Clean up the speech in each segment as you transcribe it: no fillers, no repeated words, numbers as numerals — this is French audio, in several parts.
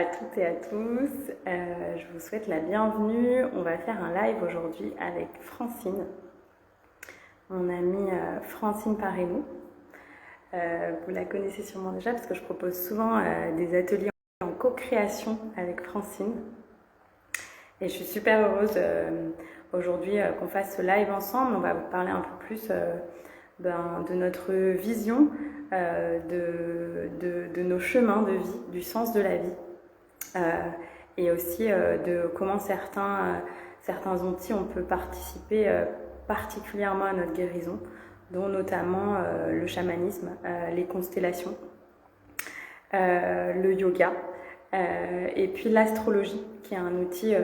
toutes et à tous. Je vous souhaite la bienvenue. On va faire un live aujourd'hui avec Francine, mon amie Francine Parello. Vous la connaissez sûrement déjà parce que je propose souvent des ateliers en co-création avec Francine. Et je suis super heureuse aujourd'hui qu'on fasse ce live ensemble. On va vous parler un peu plus de notre vision, de nos chemins de vie, du sens de la vie, et aussi de comment certains outils on peut participer particulièrement à notre guérison, dont notamment le chamanisme, les constellations, le yoga, et puis l'astrologie, qui est un outil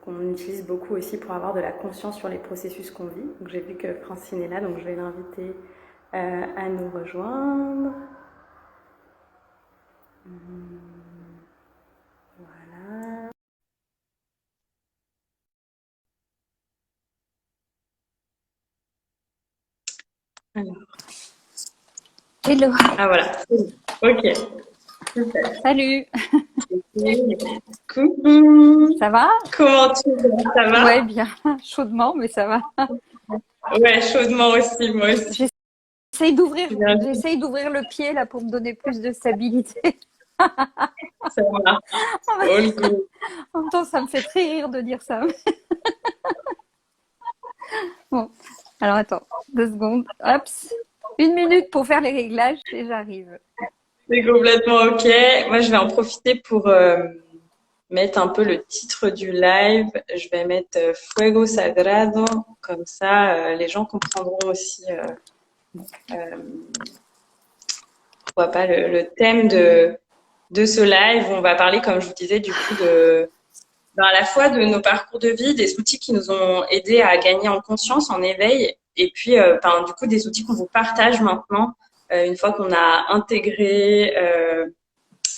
qu'on utilise beaucoup aussi pour avoir de la conscience sur les processus qu'on vit. Donc j'ai vu que Francine est là, donc je vais l'inviter à nous rejoindre. Voilà. Alors. Hello. Ah voilà. Ok. Super. Salut. Coucou. Ça va? Comment tu vas? Ça va? Ouais, bien. Chaudement, mais ça va. Ouais, chaudement aussi, moi aussi. J'essaye d'ouvrir le pied là pour me donner plus de stabilité. Ça va. All good. En même temps, ça me fait très rire de dire ça. Bon, alors attends, 2 secondes. Hop, 1 minute pour faire les réglages et j'arrive. C'est complètement ok. Moi, je vais en profiter pour mettre un peu le titre du live. Je vais mettre Fuego Sagrado, comme ça, les gens comprendront aussi. Pourquoi pas le thème de ce live. On va parler, comme je vous disais, du coup à la fois de nos parcours de vie, des outils qui nous ont aidés à gagner en conscience, en éveil, et puis du coup des outils qu'on vous partage maintenant une fois qu'on a intégré,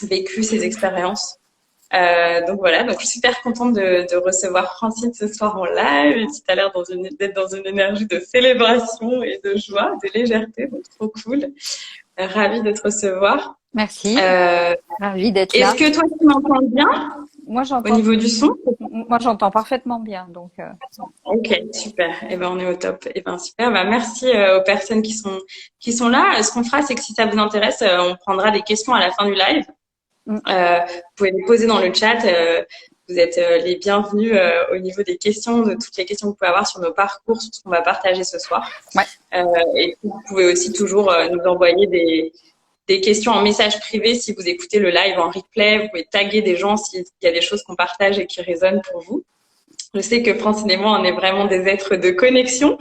vécu ces expériences. Donc voilà, donc je suis super contente de recevoir Francine ce soir en live. Et tu as l'air d'être dans une énergie de célébration et de joie, de légèreté, donc trop cool. Ravie de te recevoir. Merci. Ravie d'être là. Est-ce que toi tu m'entends bien? Moi, Au niveau du son? Moi, j'entends parfaitement bien. Donc, Ok, super. Eh ben, on est au top. Eh ben, super. Bah, merci aux personnes qui sont là. Ce qu'on fera, c'est que si ça vous intéresse, on prendra des questions à la fin du live. Vous pouvez les poser dans le chat. Vous êtes les bienvenus au niveau des questions, de toutes les questions que vous pouvez avoir sur nos parcours, sur ce qu'on va partager ce soir. Ouais. Et vous pouvez aussi toujours nous envoyer des questions en message privé si vous écoutez le live en replay. Vous pouvez taguer des gens s'il y a des choses qu'on partage et qui résonnent pour vous. Je sais que Francine et moi, on est vraiment des êtres de connexion.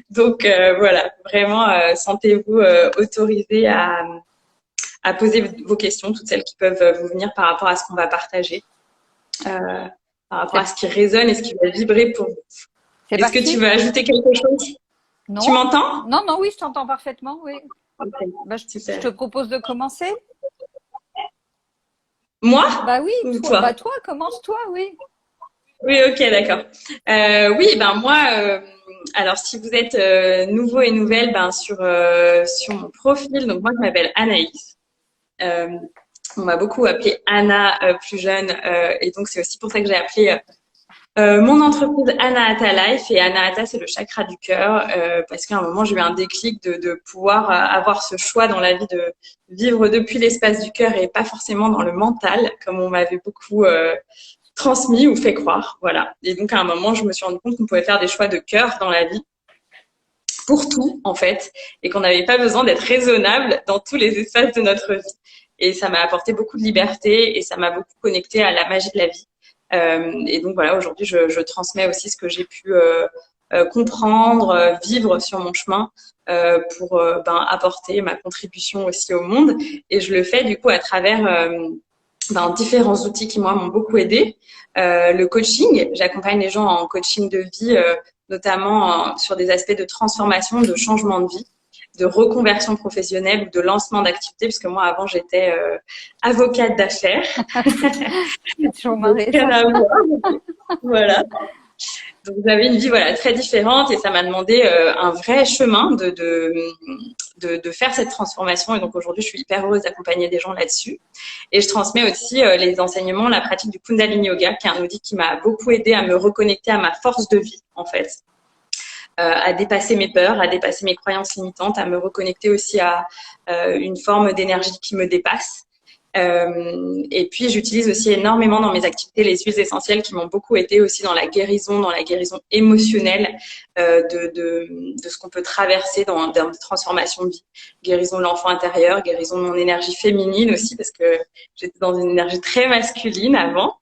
Donc voilà, vraiment, sentez-vous autorisés à poser vos questions, toutes celles qui peuvent vous venir par rapport à ce qu'on va partager, par rapport à ce qui résonne et ce qui va vibrer pour vous. Est-ce que tu veux ajouter quelque chose? Non. Tu m'entends? Non, oui, je t'entends parfaitement, oui. Okay, bah, je te propose de commencer. Moi? Bah oui, toi. Bah toi, commence-toi, oui. Oui, ok, d'accord. Oui, ben moi, alors si vous êtes nouveau et nouvelle, ben sur mon profil, donc moi je m'appelle Anaïs. On m'a beaucoup appelée Anna plus jeune, et donc c'est aussi pour ça que j'ai appelé mon entreprise Anahata Life, et Anahata c'est le chakra du cœur, parce qu'à un moment j'ai eu un déclic de pouvoir avoir ce choix dans la vie de vivre depuis l'espace du cœur et pas forcément dans le mental comme on m'avait beaucoup transmis ou fait croire, voilà. Et donc à un moment je me suis rendu compte qu'on pouvait faire des choix de cœur dans la vie pour tout en fait, et qu'on n'avait pas besoin d'être raisonnable dans tous les espaces de notre vie. Et ça m'a apporté beaucoup de liberté et ça m'a beaucoup connecté à la magie de la vie. Et donc voilà, aujourd'hui, je transmets aussi ce que j'ai pu comprendre, vivre sur mon chemin pour apporter ma contribution aussi au monde. Et je le fais du coup à travers différents outils qui, moi, m'ont beaucoup aidé. Le coaching, j'accompagne les gens en coaching de vie, notamment sur des aspects de transformation, de changement de vie, de reconversion professionnelle ou de lancement d'activité, parce que moi, avant, j'étais avocate d'affaires. C'est toujours marré, ça. Voilà. Donc j'avais une vie voilà très différente et ça m'a demandé un vrai chemin de faire cette transformation. Et donc aujourd'hui, je suis hyper heureuse d'accompagner des gens là-dessus. Et je transmets aussi les enseignements, la pratique du Kundalini Yoga, qui est un outil qui m'a beaucoup aidé à me reconnecter à ma force de vie en fait. À dépasser mes peurs, à dépasser mes croyances limitantes, à me reconnecter aussi à une forme d'énergie qui me dépasse. Et puis, j'utilise aussi énormément dans mes activités les huiles essentielles qui m'ont beaucoup aidé aussi dans la guérison émotionnelle de ce qu'on peut traverser dans des transformations de vie. Guérison de l'enfant intérieur, guérison de mon énergie féminine aussi, parce que j'étais dans une énergie très masculine avant.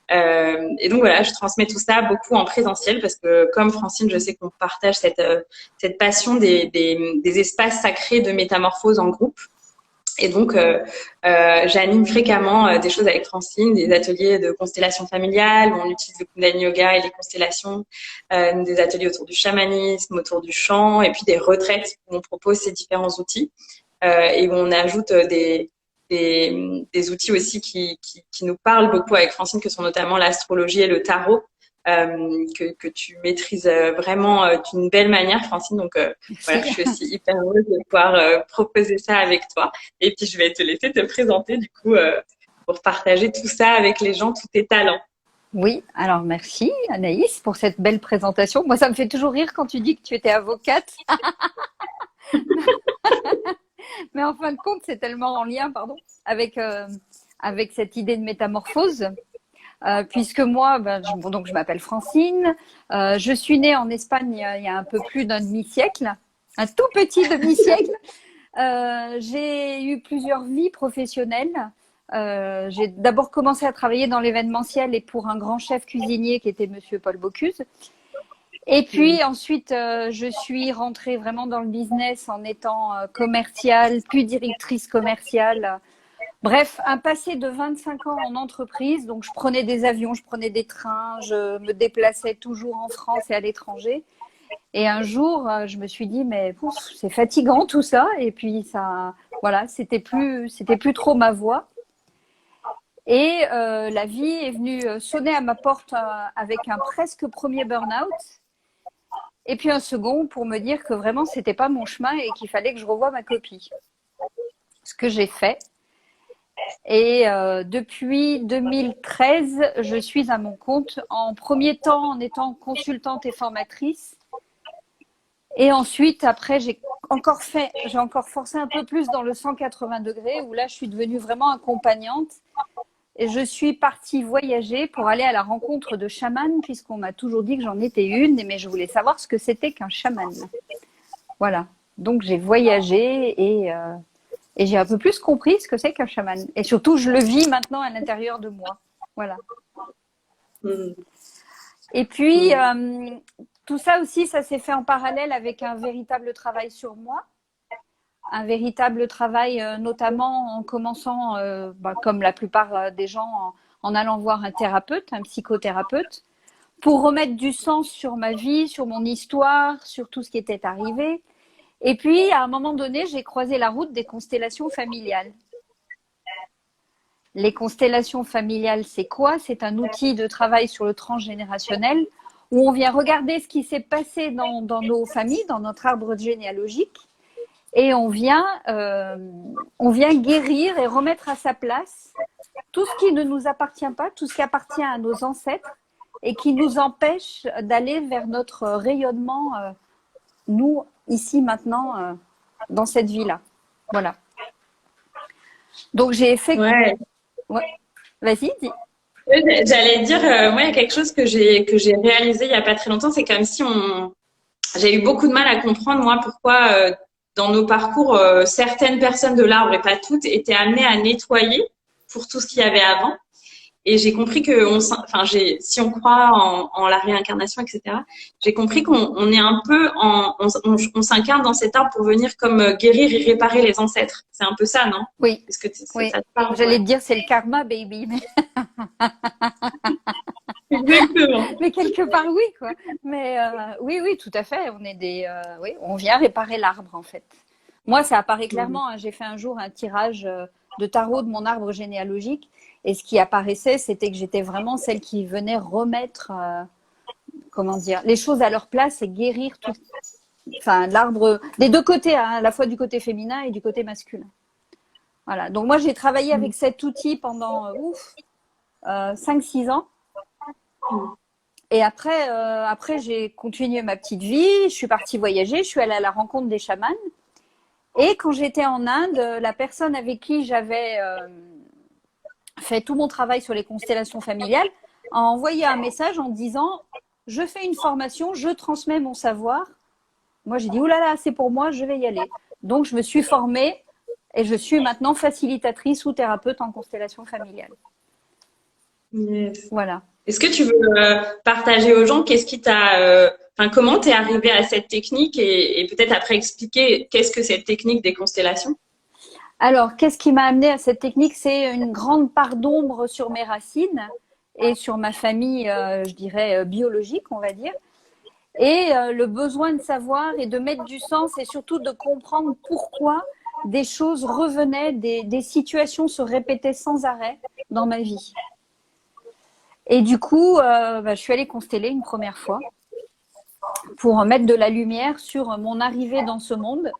Et donc voilà, je transmets tout ça beaucoup en présentiel parce que comme Francine, je sais qu'on partage cette passion des espaces sacrés de métamorphose en groupe. Et donc, j'anime fréquemment des choses avec Francine, des ateliers de constellation familiale où on utilise le Kundalini Yoga et les constellations, des ateliers autour du chamanisme, autour du chant, et puis des retraites où on propose ces différents outils et où on ajoute des outils aussi qui nous parlent beaucoup avec Francine, que sont notamment l'astrologie et le tarot. Que tu maîtrises vraiment d'une belle manière, Francine. Donc, voilà, je suis aussi hyper heureuse de pouvoir proposer ça avec toi. Et puis, je vais te laisser te présenter, du coup, pour partager tout ça avec les gens, tous tes talents. Oui, alors merci Anaïs pour cette belle présentation. Moi, ça me fait toujours rire quand tu dis que tu étais avocate. Mais en fin de compte, c'est tellement en lien, pardon, avec cette idée de métamorphose. Puisque moi, donc je m'appelle Francine, je suis née en Espagne il y a un peu plus d'un demi-siècle, un tout petit demi-siècle. J'ai eu plusieurs vies professionnelles. J'ai d'abord commencé à travailler dans l'événementiel et pour un grand chef cuisinier qui était Monsieur Paul Bocuse. Et puis ensuite, je suis rentrée vraiment dans le business en étant commerciale, puis directrice commerciale. Bref, un passé de 25 ans en entreprise, donc je prenais des avions, je prenais des trains, je me déplaçais toujours en France et à l'étranger. Et un jour, je me suis dit, mais c'est fatigant tout ça. Et puis ça, voilà, c'était plus trop ma voie. Et la vie est venue sonner à ma porte avec un presque premier burn-out. Et puis un second pour me dire que vraiment, c'était pas mon chemin et qu'il fallait que je revoie ma copie. Ce que j'ai fait. Et depuis 2013, je suis à mon compte. En premier temps, en étant consultante et formatrice. Et ensuite, après, j'ai encore forcé un peu plus dans le 180 degrés, où là, je suis devenue vraiment accompagnante. Et je suis partie voyager pour aller à la rencontre de chamans, puisqu'on m'a toujours dit que j'en étais une, mais je voulais savoir ce que c'était qu'un chaman. Voilà. Donc, j'ai voyagé et j'ai un peu plus compris ce que c'est qu'un chaman. Et surtout, je le vis maintenant à l'intérieur de moi. Voilà. Et puis, tout ça aussi, ça s'est fait en parallèle avec un véritable travail sur moi. Un véritable travail, notamment en commençant, comme la plupart des gens, en allant voir un thérapeute, un psychothérapeute, pour remettre du sens sur ma vie, sur mon histoire, sur tout ce qui était arrivé. Et puis, à un moment donné, j'ai croisé la route des constellations familiales. Les constellations familiales, c'est quoi? C'est un outil de travail sur le transgénérationnel où on vient regarder ce qui s'est passé dans nos familles, dans notre arbre généalogique, et on vient guérir et remettre à sa place tout ce qui ne nous appartient pas, tout ce qui appartient à nos ancêtres et qui nous empêche d'aller vers notre rayonnement, nous, ici, maintenant, dans cette vie-là. Voilà. Donc, j'ai fait... Ouais. Ouais. Vas-y, dis. J'allais dire, moi, il y a quelque chose que j'ai réalisé il y a pas très longtemps, c'est comme si j'ai eu beaucoup de mal à comprendre, moi, pourquoi dans nos parcours, certaines personnes de l'arbre, et pas toutes, étaient amenées à nettoyer pour tout ce qu'il y avait avant. Et j'ai compris que, si on croit en la réincarnation, etc., j'ai compris qu'on est un peu on s'incarne dans cet arbre pour venir comme guérir et réparer les ancêtres. C'est un peu ça, non? Oui. Est-ce que oui. ça te parle? J'allais te dire, c'est le karma, baby. Exactement. Mais quelque part, oui, quoi. Mais oui, tout à fait. On est oui, on vient réparer l'arbre, en fait. Moi, ça apparaît clairement. Hein. J'ai fait un jour un tirage de tarot de mon arbre généalogique. Et ce qui apparaissait, c'était que j'étais vraiment celle qui venait remettre, comment dire, les choses à leur place et guérir tout, enfin, l'arbre des deux côtés, hein, à la fois du côté féminin et du côté masculin. Voilà. Donc, moi, j'ai travaillé avec cet outil pendant 5-6 ans. Et après, j'ai continué ma petite vie. Je suis partie voyager. Je suis allée à la rencontre des chamans. Et quand j'étais en Inde, la personne avec qui j'avais fait tout mon travail sur les constellations familiales a envoyé un message en disant « Je fais une formation, je transmets mon savoir. » Moi, j'ai dit « Ouh là là, c'est pour moi, je vais y aller. » Donc, je me suis formée et je suis maintenant facilitatrice ou thérapeute en constellation familiale. Yes. Voilà. Est-ce que tu veux partager aux gens qu'est-ce qui comment t'es arrivée à cette technique et peut-être après expliquer qu'est-ce que cette technique des constellations? Alors, qu'est-ce qui m'a amenée à cette technique? C'est une grande part d'ombre sur mes racines et sur ma famille, je dirais, biologique, on va dire. Et le besoin de savoir et de mettre du sens et surtout de comprendre pourquoi des choses revenaient, des situations se répétaient sans arrêt dans ma vie. Et du coup, je suis allée consteller une première fois pour mettre de la lumière sur mon arrivée dans ce monde.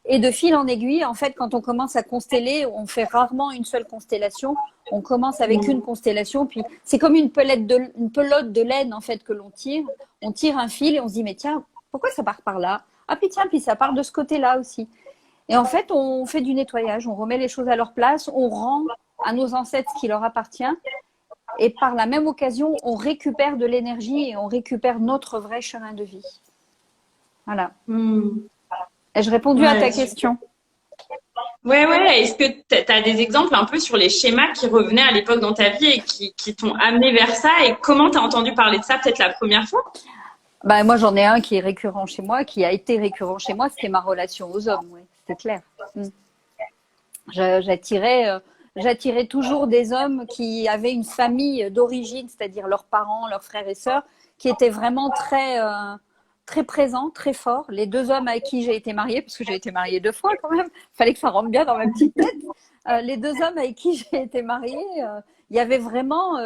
Et de fil en aiguille, en fait, quand on commence à consteller, on fait rarement une seule constellation. On commence avec une constellation, puis c'est comme une pelote de laine en fait que l'on tire. On tire un fil et on se dit mais tiens, pourquoi ça part par là? Ah puis tiens, puis ça part de ce côté-là aussi. Et en fait, on fait du nettoyage, on remet les choses à leur place, on rend à nos ancêtres ce qui leur appartient. Et par la même occasion, on récupère de l'énergie et on récupère notre vrai chemin de vie. Voilà. Ai-je répondu à ta question? Ouais. Est-ce que tu as des exemples un peu sur les schémas qui revenaient à l'époque dans ta vie et qui t'ont amené vers ça? Et comment tu as entendu parler de ça peut-être la première fois? Moi, j'en ai un qui est récurrent chez moi, qui a été récurrent chez moi, c'était ma relation aux hommes. Ouais, c'était clair. J'attirais toujours des hommes qui avaient une famille d'origine, c'est-à-dire leurs parents, leurs frères et sœurs, qui étaient vraiment très présents, très forts. Les 2 hommes avec qui j'ai été mariée, parce que j'ai été mariée 2 fois quand même, il fallait que ça rentre bien dans ma petite tête. Les 2 hommes avec qui j'ai été mariée, il y avait vraiment,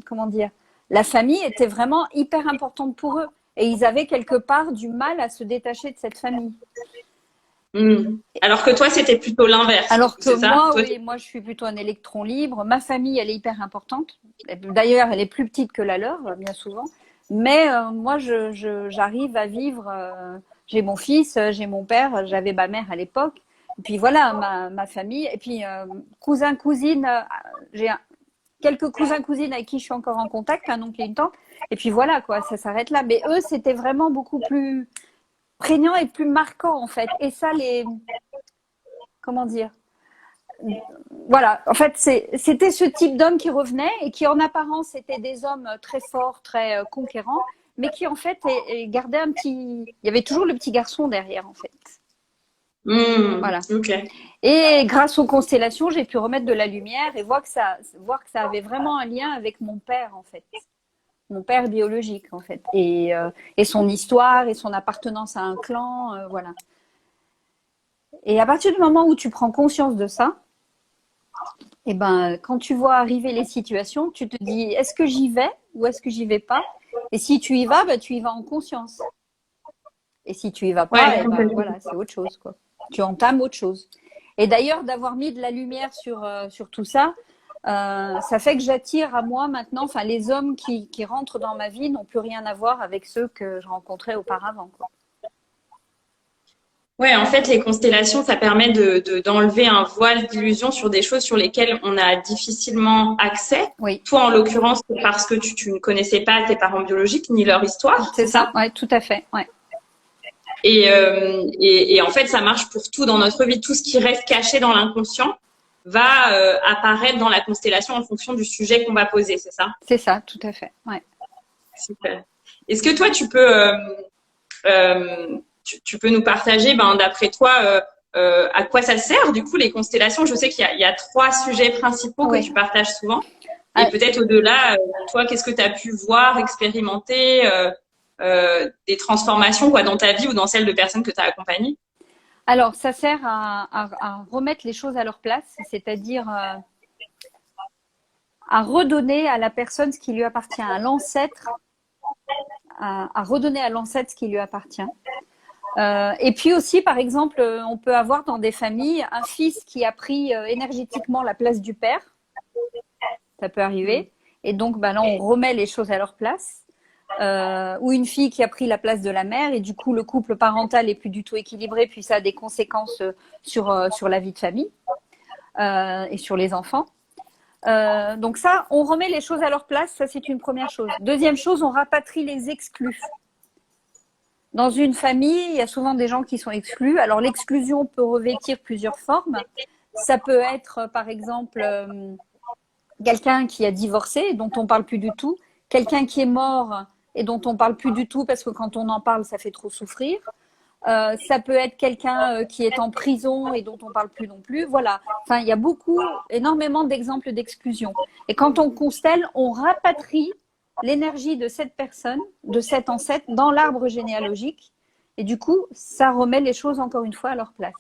comment dire, la famille était vraiment hyper importante pour eux. Et ils avaient quelque part du mal à se détacher de cette famille. Alors que toi, c'était plutôt l'inverse. Alors que moi, oui, moi, je suis plutôt un électron libre. Ma famille, elle est hyper importante. D'ailleurs, elle est plus petite que la leur, bien souvent. Mais moi, j'arrive à vivre. J'ai mon fils, j'ai mon père, j'avais ma mère à l'époque. Et puis voilà, ma famille. Et puis cousins, cousines, j'ai quelques cousins, cousines avec qui je suis encore en contact, un oncle et une tante. Et puis voilà, quoi, ça s'arrête là. Mais eux, c'était vraiment beaucoup plus prégnant et plus marquant, en fait. Et ça, comment dire? Voilà, en fait, c'était ce type d'homme qui revenait et qui, en apparence, étaient des hommes très forts, très conquérants, mais qui, en fait, gardaient un petit. Il y avait toujours le petit garçon derrière, en fait. Voilà. Okay. Et grâce aux constellations, j'ai pu remettre de la lumière et voir que ça avait vraiment un lien avec mon père, en fait. Mon père biologique, en fait. Et son histoire et son appartenance à un clan, voilà. Et à partir du moment où tu prends conscience de ça, et quand tu vois arriver les situations, tu te dis, est-ce que j'y vais ou est-ce que j'y vais pas? Et si tu y vas, tu y vas en conscience. Et si tu y vas pas, voilà, c'est autre chose, quoi. Tu entames autre chose. Et d'ailleurs, d'avoir mis de la lumière sur tout ça, ça fait que j'attire à moi maintenant, enfin, les hommes qui rentrent dans ma vie n'ont plus rien à voir avec ceux que je rencontrais auparavant, quoi. Ouais, en fait, les constellations, ça permet d'enlever un voile d'illusion sur des choses sur lesquelles on a difficilement accès. Oui. Toi, en l'occurrence, c'est parce que tu ne connaissais pas tes parents biologiques ni leur histoire. C'est ça. Ouais, tout à fait. Ouais. Et en fait, ça marche pour tout dans notre vie. Tout ce qui reste caché dans l'inconscient va apparaître dans la constellation en fonction du sujet qu'on va poser, c'est ça? C'est ça, tout à fait. Ouais. Super. Est-ce que toi, tu peux tu peux nous partager, d'après toi, à quoi ça sert du coup les constellations? Je sais qu'il y a 3 sujets principaux que tu partages souvent. Et peut-être au-delà, toi, qu'est-ce que tu as pu voir, expérimenter, des transformations dans ta vie ou dans celle de personnes que tu as accompagnées? Alors, ça sert à remettre les choses à leur place, c'est-à-dire à redonner à la personne ce qui lui appartient, à l'ancêtre, à redonner à l'ancêtre ce qui lui appartient. Et puis aussi, par exemple, on peut avoir dans des familles un fils qui a pris énergétiquement la place du père. Ça peut arriver. Et donc, là, on remet les choses à leur place. Ou une fille qui a pris la place de la mère et du coup, le couple parental est plus du tout équilibré, puis ça a des conséquences sur la vie de famille et sur les enfants. Donc ça, on remet les choses à leur place, ça c'est une première chose. Deuxième chose, on rapatrie les exclus. Dans une famille, il y a souvent des gens qui sont exclus. Alors l'exclusion peut revêtir plusieurs formes. Ça peut être, par exemple, quelqu'un qui a divorcé et dont on parle plus du tout, quelqu'un qui est mort et dont on parle plus du tout parce que quand on en parle, ça fait trop souffrir. Ça peut être quelqu'un qui est en prison et dont on parle plus non plus. Voilà. Enfin, il y a énormément d'exemples d'exclusion. Et quand on constelle, on rapatrie l'énergie de cette personne, de cet ancêtre, dans l'arbre généalogique. Et du coup, ça remet les choses encore une fois à leur place.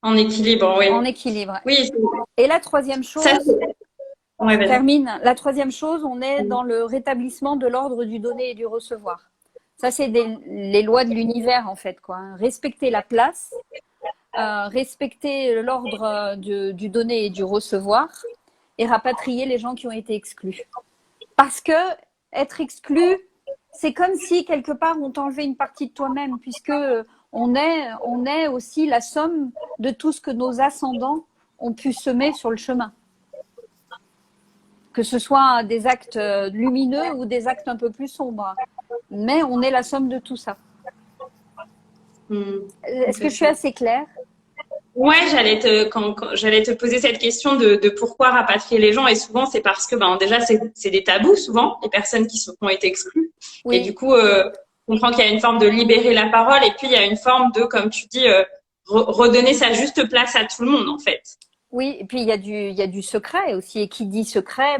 En équilibre, oui. En équilibre. Oui. Et la troisième chose, ouais, termine. La troisième chose, on est dans le rétablissement de l'ordre du donner et du recevoir. Ça, c'est les lois de l'univers, en fait, quoi. Respecter la place, respecter l'ordre du donner et du recevoir et rapatrier les gens qui ont été exclus. Parce que être exclu, c'est comme si, quelque part, on t'enlevait une partie de toi-même, puisque on est aussi la somme de tout ce que nos ascendants ont pu semer sur le chemin. Que ce soit des actes lumineux ou des actes un peu plus sombres. Mais on est la somme de tout ça. Est-ce que je suis assez claire? Ouais, j'allais te poser cette question de pourquoi rapatrier les gens. Et souvent, c'est parce que déjà, c'est des tabous, souvent, les personnes qui ont été exclues. Oui. Et du coup, on comprend qu'il y a une forme de libérer la parole. Et puis, il y a une forme de, comme tu dis, redonner sa juste place à tout le monde, en fait. Oui, et puis il y a du secret aussi. Et qui dit secret,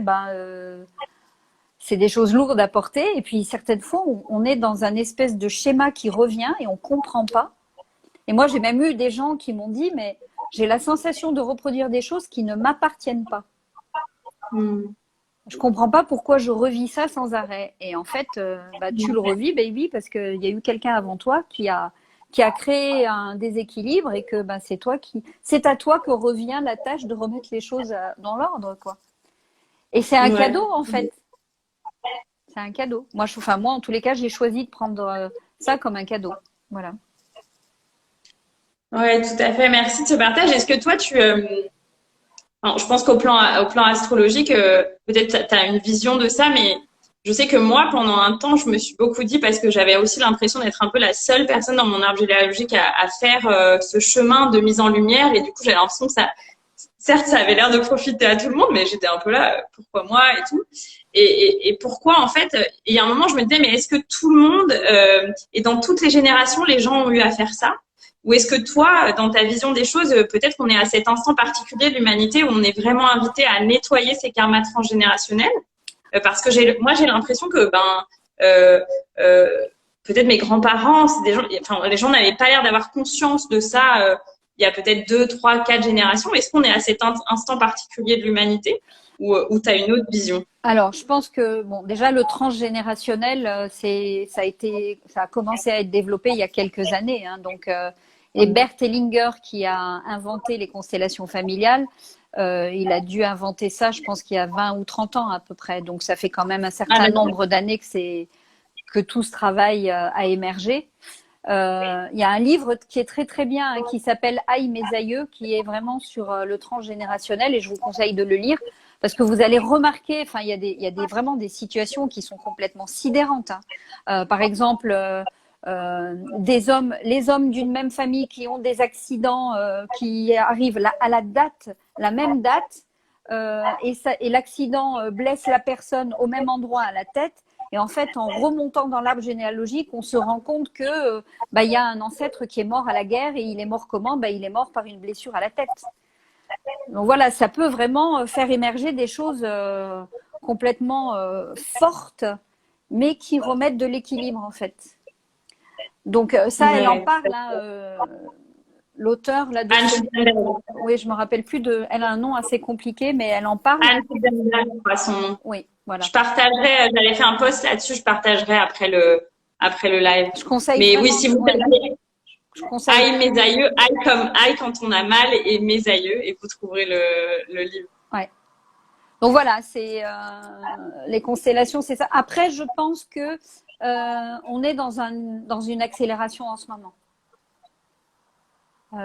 c'est des choses lourdes à porter. Et puis certaines fois, on est dans un espèce de schéma qui revient et on comprend pas. Et moi, j'ai même eu des gens qui m'ont dit, mais j'ai la sensation de reproduire des choses qui ne m'appartiennent pas. Je comprends pas pourquoi je revis ça sans arrêt. Et en fait, tu le revis, baby, parce qu'il y a eu quelqu'un avant toi qui a créé un déséquilibre et que c'est à toi que revient la tâche de remettre les choses dans l'ordre, quoi. Et c'est un cadeau, en fait. C'est un cadeau. Moi, en tous les cas, j'ai choisi de prendre ça comme un cadeau. Voilà. Ouais, tout à fait. Merci de ce partage. Est-ce que toi, je pense qu'au plan astrologique, peut-être tu as une vision de ça, mais je sais que moi, pendant un temps, je me suis beaucoup dit, parce que j'avais aussi l'impression d'être un peu la seule personne dans mon arbre généalogique à faire ce chemin de mise en lumière. Et du coup, j'avais l'impression que certes, ça avait l'air de profiter à tout le monde, mais j'étais un peu là, pourquoi moi et tout. Et pourquoi, en fait, il y a un moment, je me disais, mais est-ce que tout le monde, et dans toutes les générations, les gens ont eu à faire ça? Ou est-ce que toi, dans ta vision des choses, peut-être qu'on est à cet instant particulier de l'humanité où on est vraiment invité à nettoyer ces karmas transgénérationnels? Parce que moi, j'ai l'impression que peut-être mes grands-parents, les gens n'avaient pas l'air d'avoir conscience de ça il y a peut-être 2, 3, 4 générations. Est-ce qu'on est à cet instant particulier de l'humanité ou tu as une autre vision? Alors, je pense que déjà le transgénérationnel, ça a commencé à être développé il y a quelques années. Donc, et Bert Hellinger, qui a inventé les constellations familiales, il a dû inventer ça, je pense qu'il y a 20 ou 30 ans à peu près. Donc, ça fait quand même un certain nombre d'années que tout ce travail a émergé. Il y a un livre qui est très très bien, qui s'appelle Aïe mes aïeux, qui est vraiment sur le transgénérationnel, et je vous conseille de le lire parce que vous allez remarquer, il y a vraiment des situations qui sont complètement sidérantes. Par exemple, les hommes d'une même famille qui ont des accidents qui arrivent à la même date, et l'accident blesse la personne au même endroit à la tête. Et en fait, en remontant dans l'arbre généalogique, on se rend compte que il y a un ancêtre qui est mort à la guerre, et il est mort comment? Il est mort par une blessure à la tête. Donc voilà, ça peut vraiment faire émerger des choses complètement fortes, mais qui remettent de l'équilibre en fait. Donc ça, elle en parle, l'auteur là. Oui, je me rappelle plus elle a un nom assez compliqué, mais elle en parle. Oui. Voilà. Je partagerai, j'avais fait un post là-dessus, je partagerai après le live. Je conseille Mais vraiment, oui, si vous avez je conseille. Aïe mes aïeux, aïe comme aïe quand on a mal et mes aïeux, et vous trouverez le livre. Ouais. Donc voilà, c'est les constellations, c'est ça. Après, je pense que on est dans une accélération en ce moment.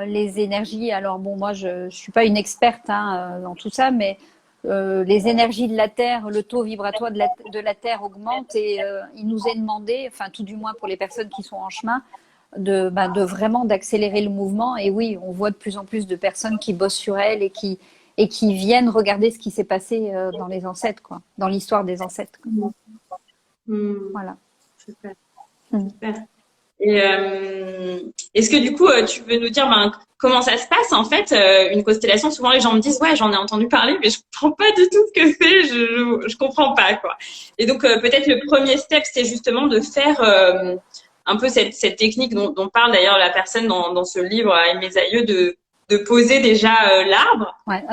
Les énergies, alors bon, moi je suis pas une experte dans tout ça, mais les énergies de la Terre, le taux vibratoire de la Terre augmente et il nous est demandé, enfin tout du moins pour les personnes qui sont en chemin, de vraiment d'accélérer le mouvement. Et oui, on voit de plus en plus de personnes qui bossent sur elles et qui viennent regarder ce qui s'est passé dans les ancêtres, quoi, dans l'histoire des ancêtres. Voilà. Super. Super. Et est-ce que du coup, tu veux nous dire comment ça se passe en fait une constellation? Souvent les gens me disent ouais, j'en ai entendu parler, mais je comprends pas du tout ce que c'est, je comprends pas quoi. Et donc peut-être le premier step, c'est justement de faire un peu cette technique dont parle d'ailleurs la personne dans ce livre à mes aïeux de poser déjà l'arbre. Ouais,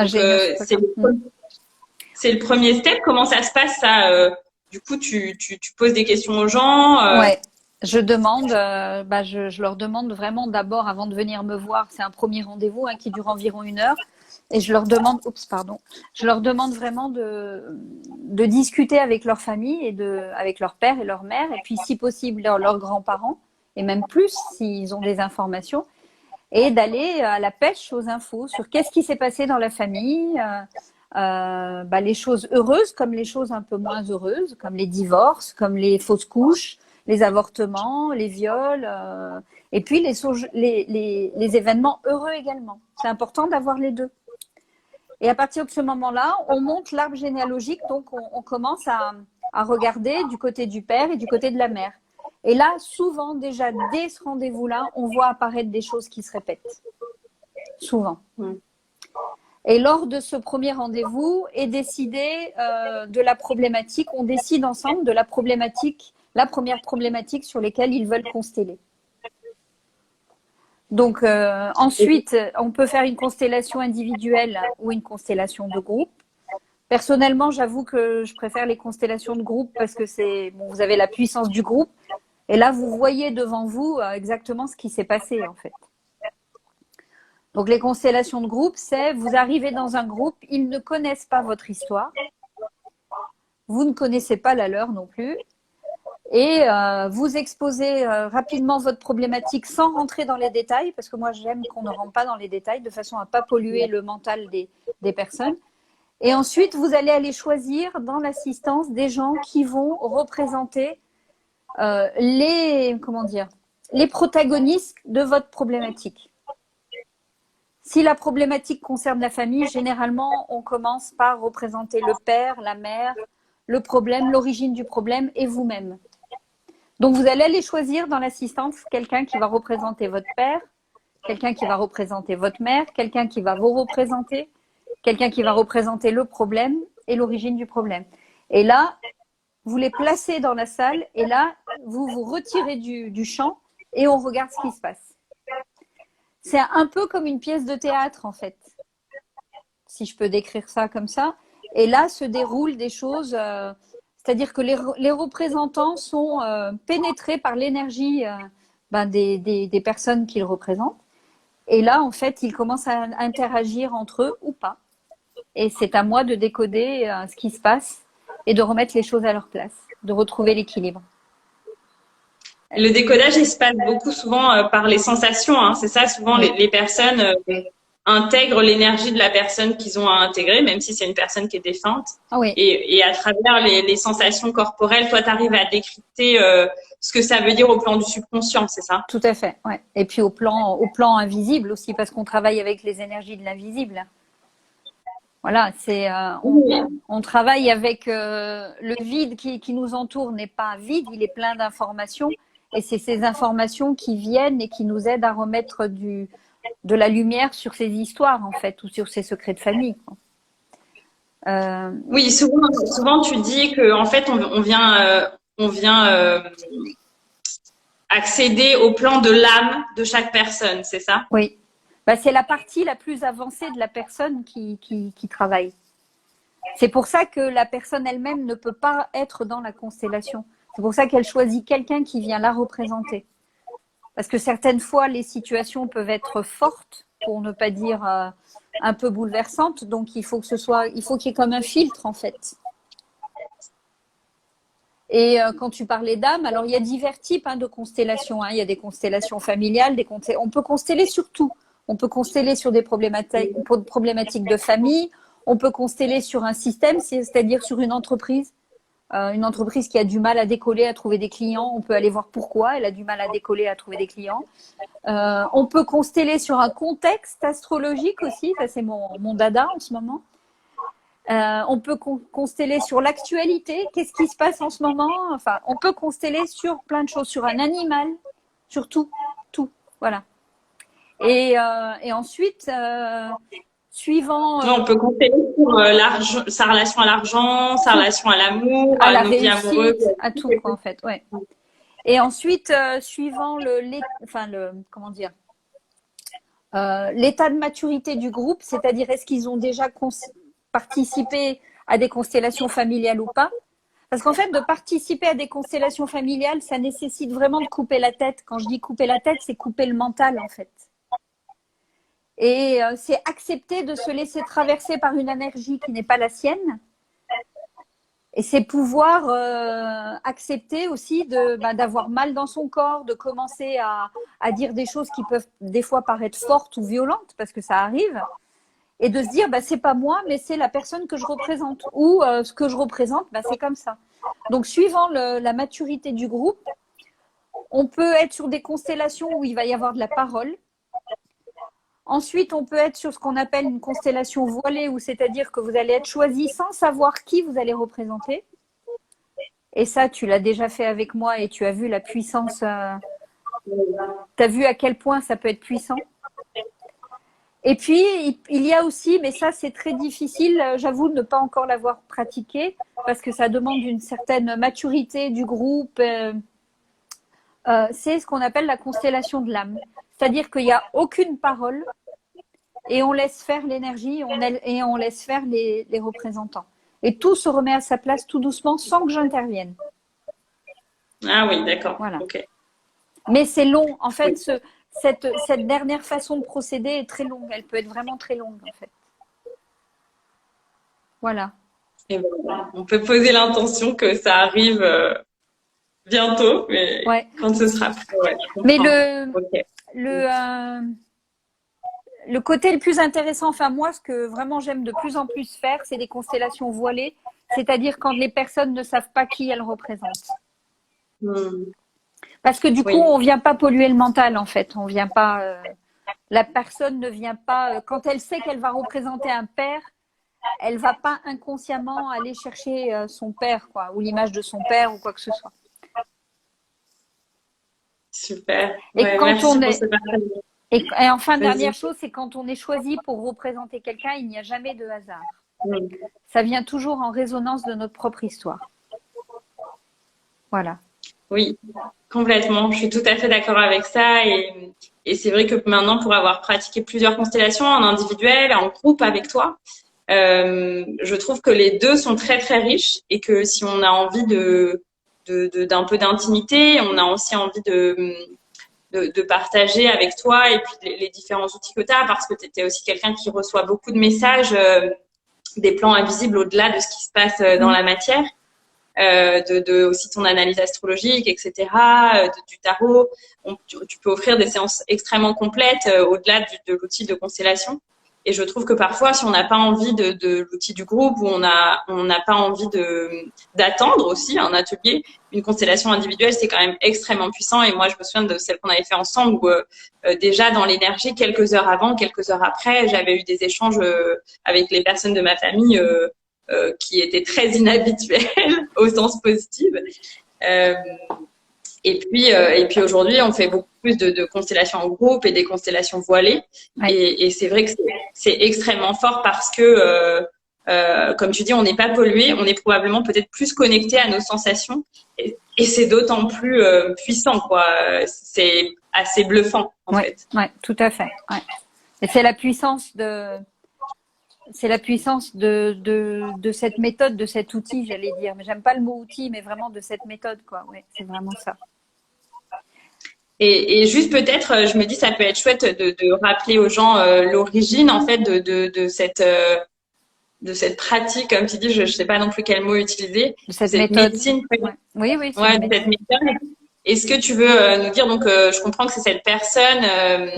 c'est le premier step. Comment ça se passe ça du coup, tu poses des questions aux gens Ouais. Je demande, je leur demande vraiment d'abord, avant de venir me voir, c'est un premier rendez-vous qui dure environ 1 heure, et je leur demande, je leur demande vraiment de discuter avec leur famille et avec leur père et leur mère, et puis si possible leurs grands-parents, et même plus s'ils ont des informations, et d'aller à la pêche aux infos sur qu'est-ce qui s'est passé dans la famille, les choses heureuses comme les choses un peu moins heureuses, comme les divorces, comme les fausses couches, les avortements, les viols, et puis les événements heureux également. C'est important d'avoir les deux. Et à partir de ce moment-là, on monte l'arbre généalogique, donc on commence à regarder du côté du père et du côté de la mère. Et là, souvent, déjà, dès ce rendez-vous-là, on voit apparaître des choses qui se répètent. Souvent. Et lors de ce premier rendez-vous est décidé de la problématique, on décide ensemble de la première problématique sur lesquelles ils veulent consteller. Donc ensuite, on peut faire une constellation individuelle ou une constellation de groupe. Personnellement, j'avoue que je préfère les constellations de groupe parce que vous avez la puissance du groupe. Et là, vous voyez devant vous exactement ce qui s'est passé en fait. Donc les constellations de groupe, c'est vous arrivez dans un groupe, ils ne connaissent pas votre histoire, vous ne connaissez pas la leur non plus, et vous exposez rapidement votre problématique sans rentrer dans les détails, parce que moi j'aime qu'on ne rentre pas dans les détails de façon à ne pas polluer le mental des personnes. Et ensuite, vous allez aller choisir dans l'assistance des gens qui vont représenter les protagonistes de votre problématique. Si la problématique concerne la famille, généralement, on commence par représenter le père, la mère, le problème, l'origine du problème et vous-même. Donc, vous allez aller choisir dans l'assistance quelqu'un qui va représenter votre père, quelqu'un qui va représenter votre mère, quelqu'un qui va vous représenter, quelqu'un qui va représenter le problème et l'origine du problème. Et là, vous les placez dans la salle et là, vous vous retirez du champ et on regarde ce qui se passe. C'est un peu comme une pièce de théâtre, en fait, si je peux décrire ça comme ça. Et là, se déroulent des choses, c'est-à-dire que les représentants sont pénétrés par l'énergie des personnes qu'ils représentent. Et là, en fait, ils commencent à interagir entre eux ou pas. Et c'est à moi de décoder ce qui se passe et de remettre les choses à leur place, de retrouver l'équilibre. Le décodage, il se passe beaucoup souvent par les sensations. C'est ça, souvent les personnes intègrent l'énergie de la personne qu'ils ont à intégrer, même si c'est une personne qui est défunte. Oui. Et à travers les sensations corporelles, toi, tu arrives à décrypter ce que ça veut dire au plan du subconscient, c'est ça? Tout à fait, ouais. Et puis au plan invisible aussi, parce qu'on travaille avec les énergies de l'invisible. Voilà, on travaille avec le vide qui nous entoure n'est pas vide, il est plein d'informations. Et c'est ces informations qui viennent et qui nous aident à remettre de la lumière sur ces histoires, en fait, ou sur ces secrets de famille. Oui, souvent tu dis que en fait on vient accéder au plan de l'âme de chaque personne, c'est ça? Oui. C'est la partie la plus avancée de la personne qui travaille. C'est pour ça que la personne elle-même ne peut pas être dans la constellation. C'est pour ça qu'elle choisit quelqu'un qui vient la représenter. Parce que certaines fois, les situations peuvent être fortes, pour ne pas dire un peu bouleversantes. Donc, il faut qu'il y ait comme un filtre, en fait. Et quand tu parlais d'âme, alors il y a divers types de constellations. Il y a des constellations familiales, on peut consteller sur tout. On peut consteller sur des problématiques de famille. On peut consteller sur un système, c'est-à-dire sur une entreprise qui a du mal à décoller, à trouver des clients. On peut aller voir pourquoi elle a du mal à décoller, à trouver des clients. On peut consteller sur un contexte astrologique aussi. Ça, c'est mon dada en ce moment. On peut consteller sur l'actualité, qu'est-ce qui se passe en ce moment. Enfin, on peut consteller sur plein de choses, sur un animal, sur tout, voilà. Et ensuite, suivant. On peut consteller sur sa relation à l'argent, sa relation à l'amour, à la nos vies réussite, amoureuses. à tout, quoi, en fait, ouais. Et ensuite, suivant comment dire, l'état de maturité du groupe, c'est-à-dire est-ce qu'ils ont déjà participer à des constellations familiales ou pas. Parce qu'en fait, de participer à des constellations familiales, ça nécessite vraiment de couper la tête. Quand je dis couper la tête, c'est couper le mental, en fait. Et c'est accepter de se laisser traverser par une énergie qui n'est pas la sienne. Et c'est pouvoir accepter aussi d'avoir mal dans son corps, de commencer à dire des choses qui peuvent des fois paraître fortes ou violentes, parce que ça arrive. Et de se dire, c'est pas moi, mais c'est la personne que je représente. Ou ce que je représente, c'est comme ça. Donc, suivant la maturité du groupe, on peut être sur des constellations où il va y avoir de la parole. Ensuite, on peut être sur ce qu'on appelle une constellation voilée, où c'est-à-dire que vous allez être choisi sans savoir qui vous allez représenter. Et ça, tu l'as déjà fait avec moi et tu as vu la puissance. Tu as vu à quel point ça peut être puissant. Et puis, il y a aussi, mais ça c'est très difficile, j'avoue ne pas encore l'avoir pratiqué, parce que ça demande une certaine maturité du groupe, c'est ce qu'on appelle la constellation de l'âme. C'est-à-dire qu'il n'y a aucune parole et on laisse faire l'énergie et on laisse faire les représentants. Et tout se remet à sa place tout doucement sans que j'intervienne. Ah oui, d'accord. Voilà. Okay. Mais c'est long. En fait, cette dernière façon de procéder est très longue. Elle peut être vraiment très longue, en fait. Voilà. Et voilà. On peut poser l'intention que ça arrive bientôt, mais quand ce sera prêt, mais le côté le plus intéressant, enfin moi, ce que vraiment j'aime de plus en plus faire, c'est des constellations voilées, c'est-à-dire quand les personnes ne savent pas qui elles représentent. Parce que du coup, on vient pas polluer le mental, en fait. On vient pas. La personne ne vient pas. Quand elle sait qu'elle va représenter un père, elle va pas inconsciemment aller chercher son père, quoi, ou l'image de son père, ou quoi que ce soit. Super. Et quand on est. Et enfin, dernière chose, c'est quand on est choisi pour représenter quelqu'un, il n'y a jamais de hasard. Ça vient toujours en résonance de notre propre histoire. Voilà. Oui, complètement. Je suis tout à fait d'accord avec ça. Et c'est vrai que maintenant, pour avoir pratiqué plusieurs constellations en individuel, en groupe avec toi, je trouve que les deux sont très, très riches et que si on a envie d'un peu d'intimité, on a aussi envie de partager avec toi et puis les différents outils que tu as parce que tu étais aussi quelqu'un qui reçoit beaucoup de messages, des plans invisibles au-delà de ce qui se passe dans la matière. Aussi ton analyse astrologique, etc., du tarot. Tu peux offrir des séances extrêmement complètes au-delà de l'outil de constellation. Et je trouve que parfois, si on n'a pas envie de l'outil du groupe ou on n'a pas envie d'attendre aussi un atelier, une constellation individuelle, c'est quand même extrêmement puissant. Et moi, je me souviens de celle qu'on avait fait ensemble où déjà dans l'énergie, quelques heures avant, quelques heures après, j'avais eu des échanges avec les personnes de ma famille qui étaient très inhabituelles au sens positif. Et puis aujourd'hui, on fait beaucoup plus de constellations en groupe et des constellations voilées. Ouais. Et c'est vrai que c'est extrêmement fort parce que, comme tu dis, on n'est pas pollué, on est probablement peut-être plus connecté à nos sensations. Et c'est d'autant plus puissant, quoi. C'est assez bluffant, en fait. Ouais, tout à fait. Ouais. Et c'est la puissance de C'est la puissance de cette méthode, de cet outil, j'allais dire. Mais j'aime pas le mot outil, mais vraiment de cette méthode, quoi. Ouais, c'est vraiment ça. Et juste peut-être, je me dis, ça peut être chouette de rappeler aux gens l'origine en fait de cette pratique, comme tu dis, je sais pas non plus quel mot utiliser, De de cette cette méthode. médecine, Ouais. Oui, oui, c'est ouais, une de cette méthode. méthode. Est-ce que tu veux nous dire, donc je comprends que c'est cette personne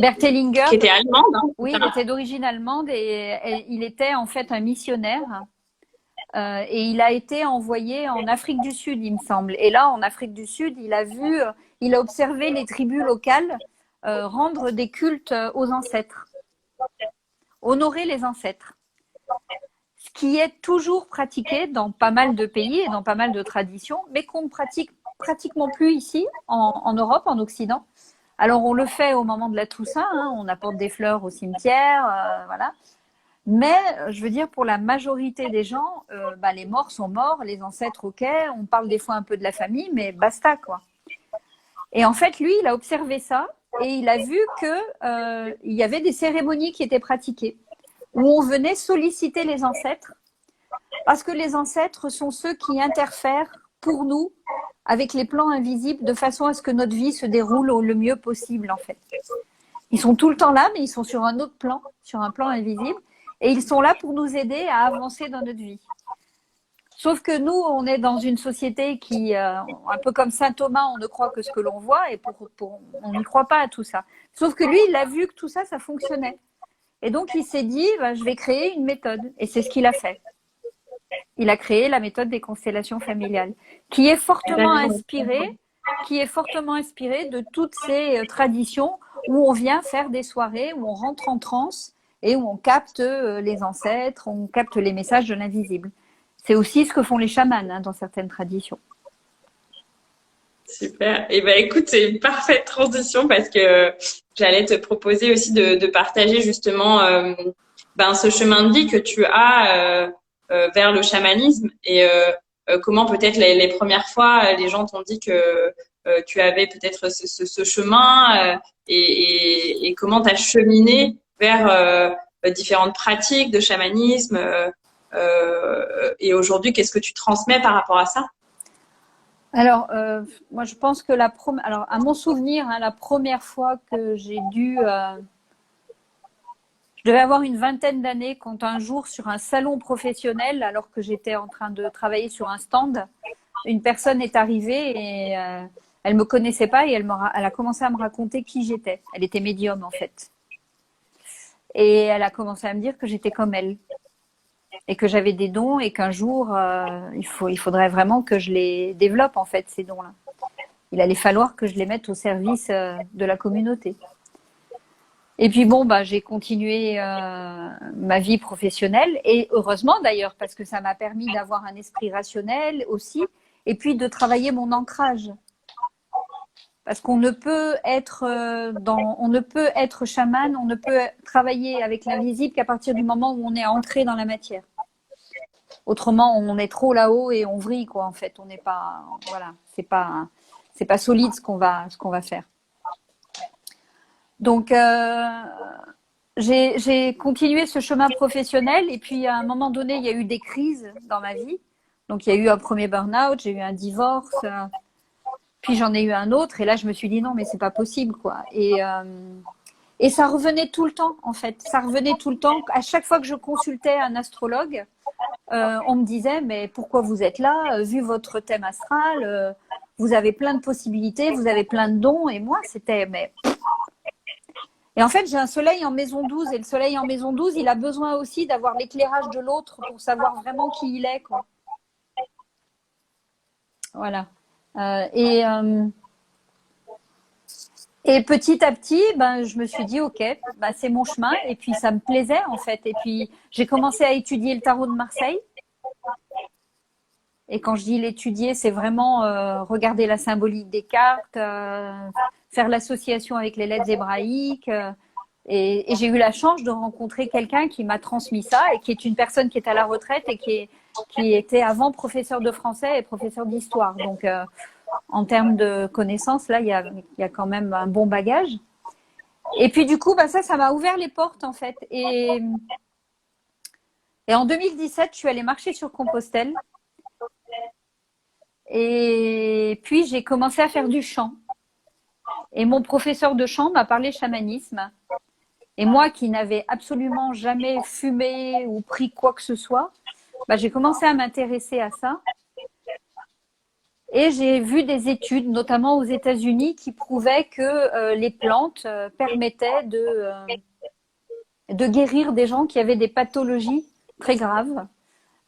Bert Hellinger, qui était allemande, hein, c'est oui, il ça? était d'origine allemande et il était en fait un missionnaire. Et il a été envoyé en Afrique du Sud, il me semble. Et là, en Afrique du Sud, il a observé les tribus locales rendre des cultes aux ancêtres, honorer les ancêtres. Ce qui est toujours pratiqué dans pas mal de pays et dans pas mal de traditions, mais qu'on ne pratique pratiquement plus ici, en Europe, en Occident. Alors, on le fait au moment de la Toussaint, hein, on apporte des fleurs au cimetière, voilà. Mais je veux dire, pour la majorité des gens, les morts sont morts, les ancêtres, ok, on parle des fois un peu de la famille, mais basta, quoi. Et en fait, lui, il a observé ça et il a vu que il y avait des cérémonies qui étaient pratiquées, où on venait solliciter les ancêtres, parce que les ancêtres sont ceux qui interfèrent pour nous avec les plans invisibles, de façon à ce que notre vie se déroule le mieux possible, en fait. Ils sont tout le temps là, mais ils sont sur un autre plan, sur un plan invisible. Et ils sont là pour nous aider à avancer dans notre vie. Sauf que nous, on est dans une société qui, un peu comme saint Thomas, on ne croit que ce que l'on voit et on n'y croit pas à tout ça. Sauf que lui, il a vu que tout ça, ça fonctionnait. Et donc, il s'est dit, je vais créer une méthode. Et c'est ce qu'il a fait. Il a créé la méthode des constellations familiales, qui est fortement inspirée, de toutes ces traditions où on vient faire des soirées, où on rentre en transe et où on capte les ancêtres, on capte les messages de l'invisible. C'est aussi ce que font les chamans hein, dans certaines traditions. Super. Et ben écoute, c'est une parfaite transition parce que j'allais te proposer aussi de partager justement ce chemin de vie que tu as vers le chamanisme et comment peut-être les premières fois les gens t'ont dit que tu avais peut-être ce chemin et comment tu as cheminé vers différentes pratiques de chamanisme et aujourd'hui, qu'est-ce que tu transmets par rapport à ça? Alors, moi, je pense que alors, à mon souvenir, hein, la première fois que j'ai dû, je devais avoir une vingtaine d'années, quand un jour, sur un salon professionnel, alors que j'étais en train de travailler sur un stand, une personne est arrivée et elle me connaissait pas et elle a commencé à me raconter qui j'étais. Elle était médium en fait, et elle a commencé à me dire que j'étais comme elle. Et que j'avais des dons et qu'un jour, il faudrait vraiment que je les développe, en fait, ces dons-là. Il allait falloir que je les mette au service de la communauté. Et puis bon, j'ai continué ma vie professionnelle et heureusement d'ailleurs, parce que ça m'a permis d'avoir un esprit rationnel aussi et puis de travailler mon ancrage. Parce qu'on ne peut être on ne peut être chaman, on ne peut travailler avec l'invisible qu'à partir du moment où on est ancré dans la matière. Autrement, on est trop là-haut et on vrille, quoi, en fait. On n'est pas, voilà, c'est pas solide ce qu'on va faire. Donc, j'ai continué ce chemin professionnel et puis à un moment donné, il y a eu des crises dans ma vie. Donc, il y a eu un premier burn-out, j'ai eu un divorce, puis j'en ai eu un autre et là, je me suis dit non, mais c'est pas possible, quoi. Et ça revenait tout le temps, en fait. Ça revenait tout le temps. À chaque fois que je consultais un astrologue, on me disait, mais pourquoi vous êtes là? Vu votre thème astral, vous avez plein de possibilités, vous avez plein de dons. Et moi, c'était, mais... Et en fait, j'ai un soleil en maison 12. Et le soleil en maison 12, il a besoin aussi d'avoir l'éclairage de l'autre pour savoir vraiment qui il est, quoi. Voilà. Et petit à petit, je me suis dit, ok, c'est mon chemin. Et puis, ça me plaisait, en fait. Et puis, j'ai commencé à étudier le tarot de Marseille. Et quand je dis l'étudier, c'est vraiment regarder la symbolique des cartes, faire l'association avec les lettres hébraïques. Et j'ai eu la chance de rencontrer quelqu'un qui m'a transmis ça et qui est une personne qui est à la retraite et qui était avant professeur de français et professeur d'histoire. Donc, en termes de connaissances, là, il y a quand même un bon bagage. Et puis, du coup, ça m'a ouvert les portes, en fait. Et Et en 2017, je suis allée marcher sur Compostelle. Et puis, j'ai commencé à faire du chant. Et mon professeur de chant m'a parlé chamanisme. Et moi, qui n'avais absolument jamais fumé ou pris quoi que ce soit, bah, j'ai commencé à m'intéresser à ça. Et j'ai vu des études, notamment aux États-Unis, qui prouvaient que les plantes permettaient de guérir des gens qui avaient des pathologies très graves,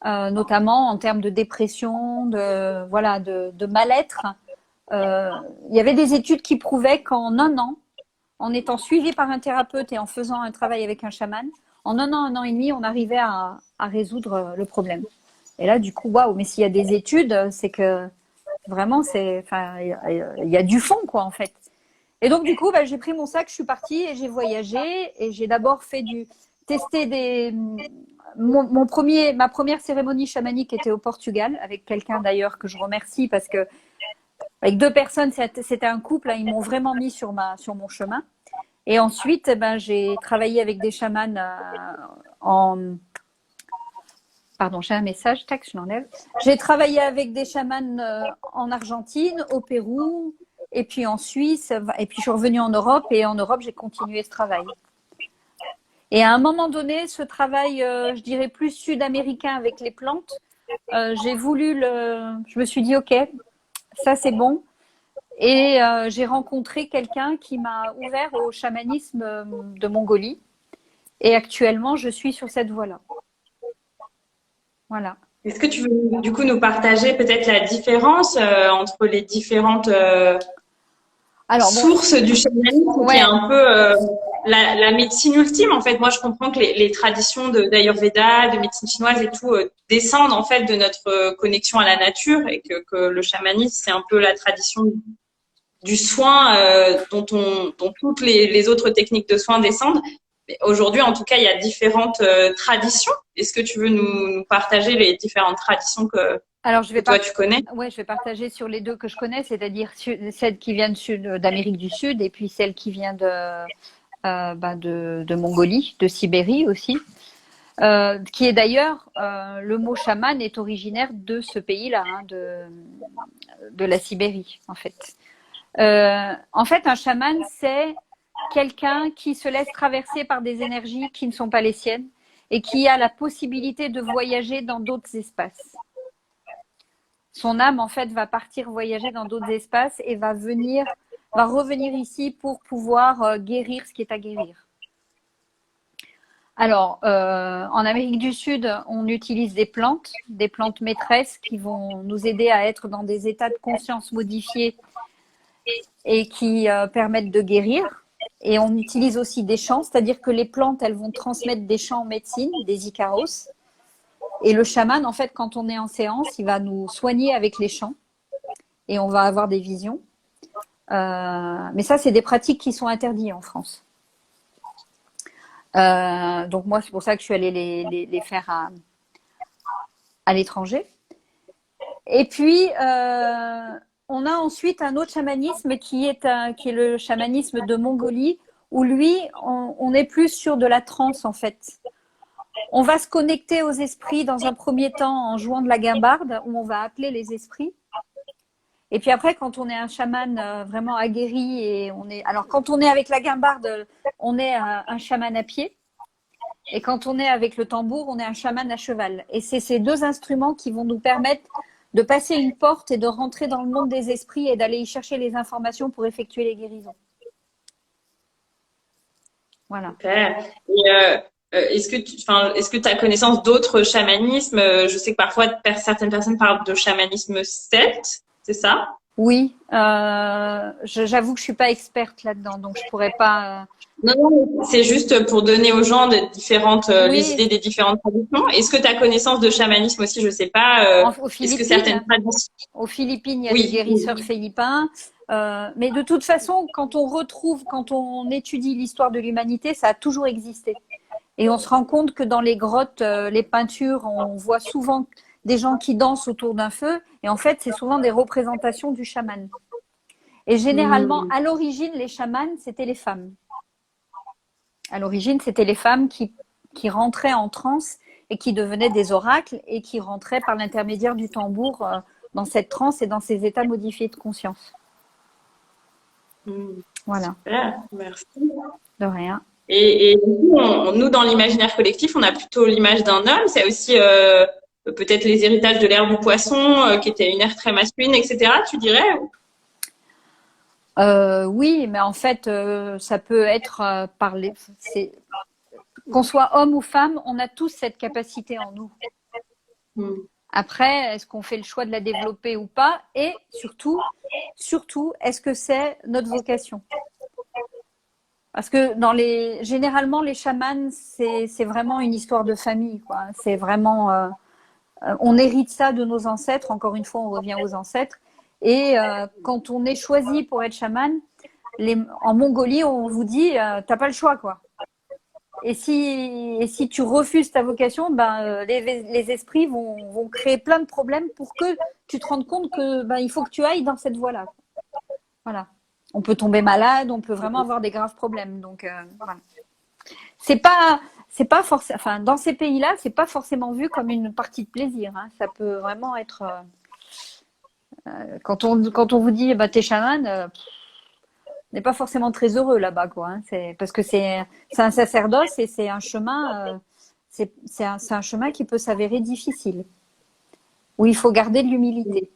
notamment en termes de dépression, de mal-être. Il y avait des études qui prouvaient qu'en un an, en étant suivi par un thérapeute et en faisant un travail avec un chaman, en un an et demi, on arrivait à résoudre le problème. Et là, du coup, waouh, mais s'il y a des études, c'est que vraiment, il y a du fond, quoi, en fait. Et donc, du coup, bah, j'ai pris mon sac, je suis partie et j'ai voyagé. Et j'ai d'abord testé ma première cérémonie chamanique était au Portugal, avec quelqu'un d'ailleurs que je remercie parce que avec deux personnes, c'était un couple, là, ils m'ont vraiment mis sur mon chemin. Et ensuite, ben, j'ai travaillé avec des chamans Pardon, j'ai un message, tac, je l'enlève. J'ai travaillé avec des chamans en Argentine, au Pérou, et puis en Suisse, et puis je suis revenue en Europe, et en Europe, j'ai continué ce travail. Et à un moment donné, ce travail, je dirais plus sud-américain avec les plantes, je me suis dit, ok, ça c'est bon. Et j'ai rencontré quelqu'un qui m'a ouvert au chamanisme de Mongolie. Et actuellement, je suis sur cette voie-là. Voilà. Est-ce que tu veux du coup nous partager peut-être la différence entre les différentes sources du chamanisme qui est un peu la médecine ultime en fait. Moi, je comprends que les traditions d'Ayurveda, de médecine chinoise et tout descendent en fait de notre connexion à la nature et que le chamanisme c'est un peu la tradition du soin dont toutes les autres techniques de soins descendent. Aujourd'hui, en tout cas, il y a différentes traditions. Est-ce que tu veux nous partager les différentes traditions que toi tu connais? Ouais, je vais partager sur les deux que je connais, c'est-à-dire celle qui vient d'Amérique du Sud et puis celle qui vient de Mongolie, de Sibérie aussi. Qui est d'ailleurs, le mot chaman est originaire de ce pays-là, hein, de la Sibérie, en fait. En fait, un chaman, c'est quelqu'un qui se laisse traverser par des énergies qui ne sont pas les siennes et qui a la possibilité de voyager dans d'autres espaces. Son âme, en fait, va partir voyager dans d'autres espaces et va revenir ici pour pouvoir guérir ce qui est à guérir. Alors, en Amérique du Sud, on utilise des plantes maîtresses qui vont nous aider à être dans des états de conscience modifiés et qui permettent de guérir. Et on utilise aussi des chants, c'est-à-dire que les plantes, elles vont transmettre des chants en médecine, des Icaros. Et le chaman, en fait, quand on est en séance, il va nous soigner avec les chants et on va avoir des visions. Mais ça, c'est des pratiques qui sont interdites en France. Donc moi, c'est pour ça que je suis allée les faire à l'étranger. Et puis, on a ensuite un autre chamanisme qui est le chamanisme de Mongolie, où lui, on est plus sur de la transe en fait. On va se connecter aux esprits dans un premier temps en jouant de la guimbarde, où on va appeler les esprits. Et puis après, quand on est un chaman vraiment aguerri, alors quand on est avec la guimbarde, on est un chaman à pied. Et quand on est avec le tambour, on est un chaman à cheval. Et c'est ces deux instruments qui vont nous permettre de passer une porte et de rentrer dans le monde des esprits et d'aller y chercher les informations pour effectuer les guérisons. Voilà. Super. Et est-ce que tu as connaissance d'autres chamanismes? Je sais que parfois certaines personnes parlent de chamanisme celte, c'est ça? Oui, j'avoue que je suis pas experte là-dedans, donc je pourrais pas. Non, c'est juste pour donner aux gens les idées des différentes traditions. Est-ce que tu as connaissance de chamanisme aussi? Je sais pas. Est-ce que certaines traditions... Aux Philippines, il y a des guérisseurs philippins. Mais de toute façon, quand on étudie l'histoire de l'humanité, ça a toujours existé. Et on se rend compte que dans les grottes, les peintures, on voit souvent des gens qui dansent autour d'un feu. Et en fait, c'est souvent des représentations du chaman. Et généralement, à l'origine, les chamans, c'était les femmes. À l'origine, c'était les femmes qui rentraient en transe et qui devenaient des oracles et qui rentraient par l'intermédiaire du tambour dans cette transe et dans ces états modifiés de conscience. Voilà. Super, merci. De rien. Et nous, dans l'imaginaire collectif, on a plutôt l'image d'un homme. C'est aussi peut-être les héritages de l'ère du poisson, qui était une ère très masculine, etc., tu dirais? Oui, mais en fait, ça peut être qu'on soit homme ou femme, on a tous cette capacité en nous. Après, est-ce qu'on fait le choix de la développer ou pas? Et surtout, est-ce que c'est notre vocation? Parce que généralement, les chamans, c'est vraiment une histoire de famille, quoi. C'est vraiment, on hérite ça de nos ancêtres. Encore une fois, on revient aux ancêtres. Et quand on est choisi pour être chaman, en Mongolie, on vous dit, t'as pas le choix, quoi. Et si tu refuses ta vocation, les esprits vont créer plein de problèmes pour que tu te rendes compte que il faut que tu ailles dans cette voie-là. Voilà. On peut tomber malade, on peut vraiment avoir des graves problèmes. Donc voilà. C'est pas forcément. Enfin, dans ces pays-là, c'est pas forcément vu comme une partie de plaisir. Hein. Ça peut vraiment être. Quand on vous dit t'es chaman. On n'est pas forcément très heureux là-bas, quoi. Hein. Parce que c'est un sacerdoce et c'est un chemin, c'est un chemin qui peut s'avérer difficile, où il faut garder de l'humilité.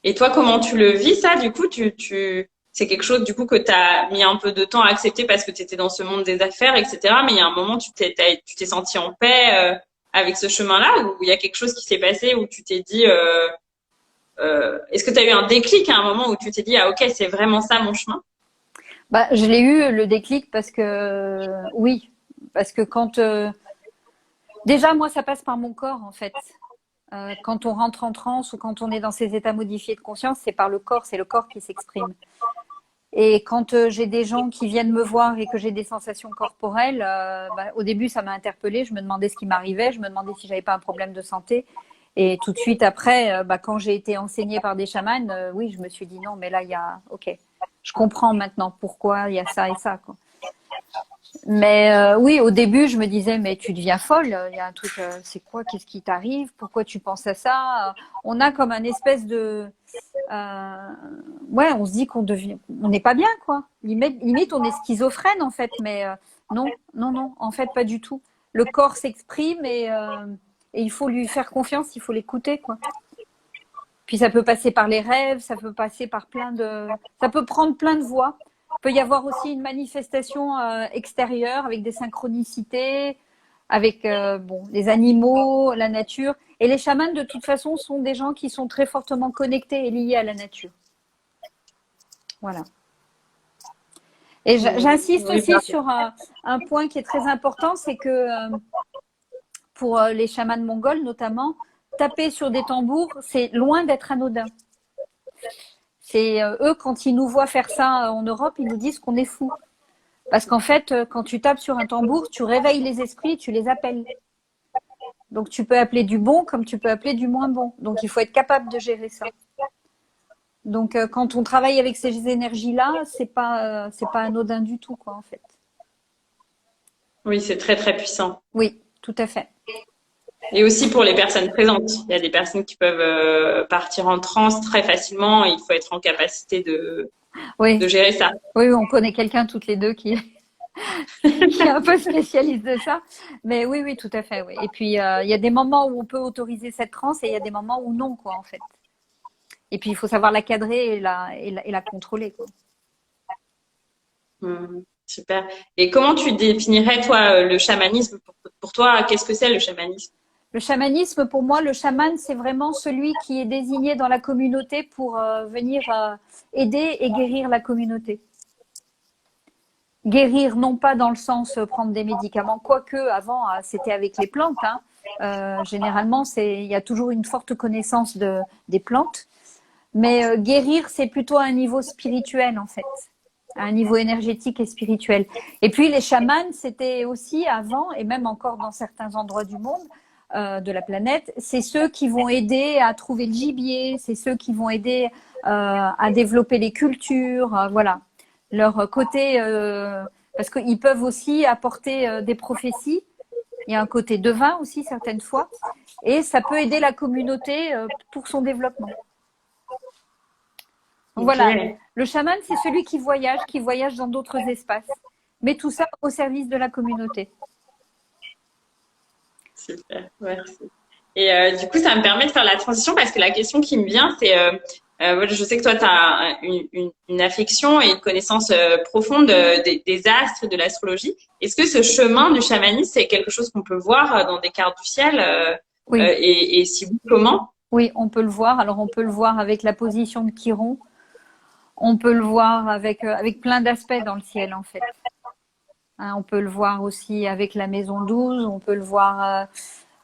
Et toi, comment tu le vis, ça? Du coup, c'est quelque chose, du coup, que tu as mis un peu de temps à accepter parce que tu étais dans ce monde des affaires, etc. Mais il y a un moment, tu t'es senti en paix avec ce chemin-là, ou il y a quelque chose qui s'est passé où tu t'es dit, est-ce que tu as eu un déclic à un moment où tu t'es dit, ah ok, c'est vraiment ça mon chemin? Je l'ai eu le déclic parce que quand déjà moi ça passe par mon corps en fait. Quand on rentre en transe ou quand on est dans ces états modifiés de conscience, c'est par le corps, c'est le corps qui s'exprime. Et quand j'ai des gens qui viennent me voir et que j'ai des sensations corporelles, au début ça m'a interpellée, je me demandais ce qui m'arrivait, je me demandais si j'avais pas un problème de santé. Et tout de suite après, quand j'ai été enseignée par des chamans, oui, je me suis dit non, mais là, ok, je comprends maintenant pourquoi il y a ça et ça, quoi. Mais oui, au début, je me disais, mais tu deviens folle, il y a un truc, c'est quoi, qu'est-ce qui t'arrive, pourquoi tu penses à ça? On a comme un espèce de, ouais, on se dit on n'est pas bien, quoi. Limite, on est schizophrène en fait, mais non, en fait, pas du tout. Le corps s'exprime et il faut lui faire confiance, il faut l'écouter, quoi. Puis ça peut passer par les rêves, ça peut passer par ça peut prendre plein de voies. Il peut y avoir aussi une manifestation extérieure avec des synchronicités, avec les animaux, la nature. Et les chamans, de toute façon, sont des gens qui sont très fortement connectés et liés à la nature. Voilà. Et j'insiste aussi sur un point qui est très important, c'est que pour les chamans mongols notamment, taper sur des tambours, c'est loin d'être anodin. C'est eux, quand ils nous voient faire ça en Europe, ils nous disent qu'on est fou. Parce qu'en fait, quand tu tapes sur un tambour, tu réveilles les esprits, tu les appelles. Donc tu peux appeler du bon comme tu peux appeler du moins bon. Donc il faut être capable de gérer ça. Donc quand on travaille avec ces énergies-là, c'est pas anodin du tout, quoi, en fait. Oui, c'est très très puissant. Oui, tout à fait. Et aussi pour les personnes présentes. Il y a des personnes qui peuvent partir en transe très facilement et il faut être en capacité de gérer ça. Oui, on connaît quelqu'un toutes les deux qui est un peu spécialiste de ça. Mais oui, tout à fait. Oui. Et puis, il y a des moments où on peut autoriser cette transe et il y a des moments où non, quoi, en fait. Et puis, il faut savoir la cadrer et la contrôler, quoi. Super. Et comment tu définirais, toi, le chamanisme? Pour toi, qu'est-ce que c'est le chamanisme? Le chamanisme, pour moi, le chaman, c'est vraiment celui qui est désigné dans la communauté pour venir aider et guérir la communauté. Guérir, non pas dans le sens prendre des médicaments, quoique avant, c'était avec les plantes. Hein. Généralement, il y a toujours une forte connaissance des plantes. Mais guérir, c'est plutôt à un niveau spirituel, en fait. À un niveau énergétique et spirituel. Et puis, les chamans, c'était aussi avant, et même encore dans certains endroits du monde, de la planète, c'est ceux qui vont aider à trouver le gibier, c'est ceux qui vont aider à développer les cultures, voilà. Leur côté parce qu'ils peuvent aussi apporter des prophéties. Il y a un côté devin aussi certaines fois, et ça peut aider la communauté pour son développement. Donc voilà, le chaman, c'est celui qui voyage dans d'autres espaces, mais tout ça au service de la communauté. Super, merci. Et du coup, ça me permet de faire la transition parce que la question qui me vient, c'est, je sais que toi, tu as une affection et une connaissance profonde des astres, de l'astrologie. Est-ce que ce chemin du chamanisme, c'est quelque chose qu'on peut voir dans des cartes du ciel Oui. Et si oui, comment? Oui, on peut le voir. Alors, on peut le voir avec la position de Chiron. On peut le voir avec plein d'aspects dans le ciel, en fait. Hein, on peut le voir aussi avec la maison 12. On peut le voir...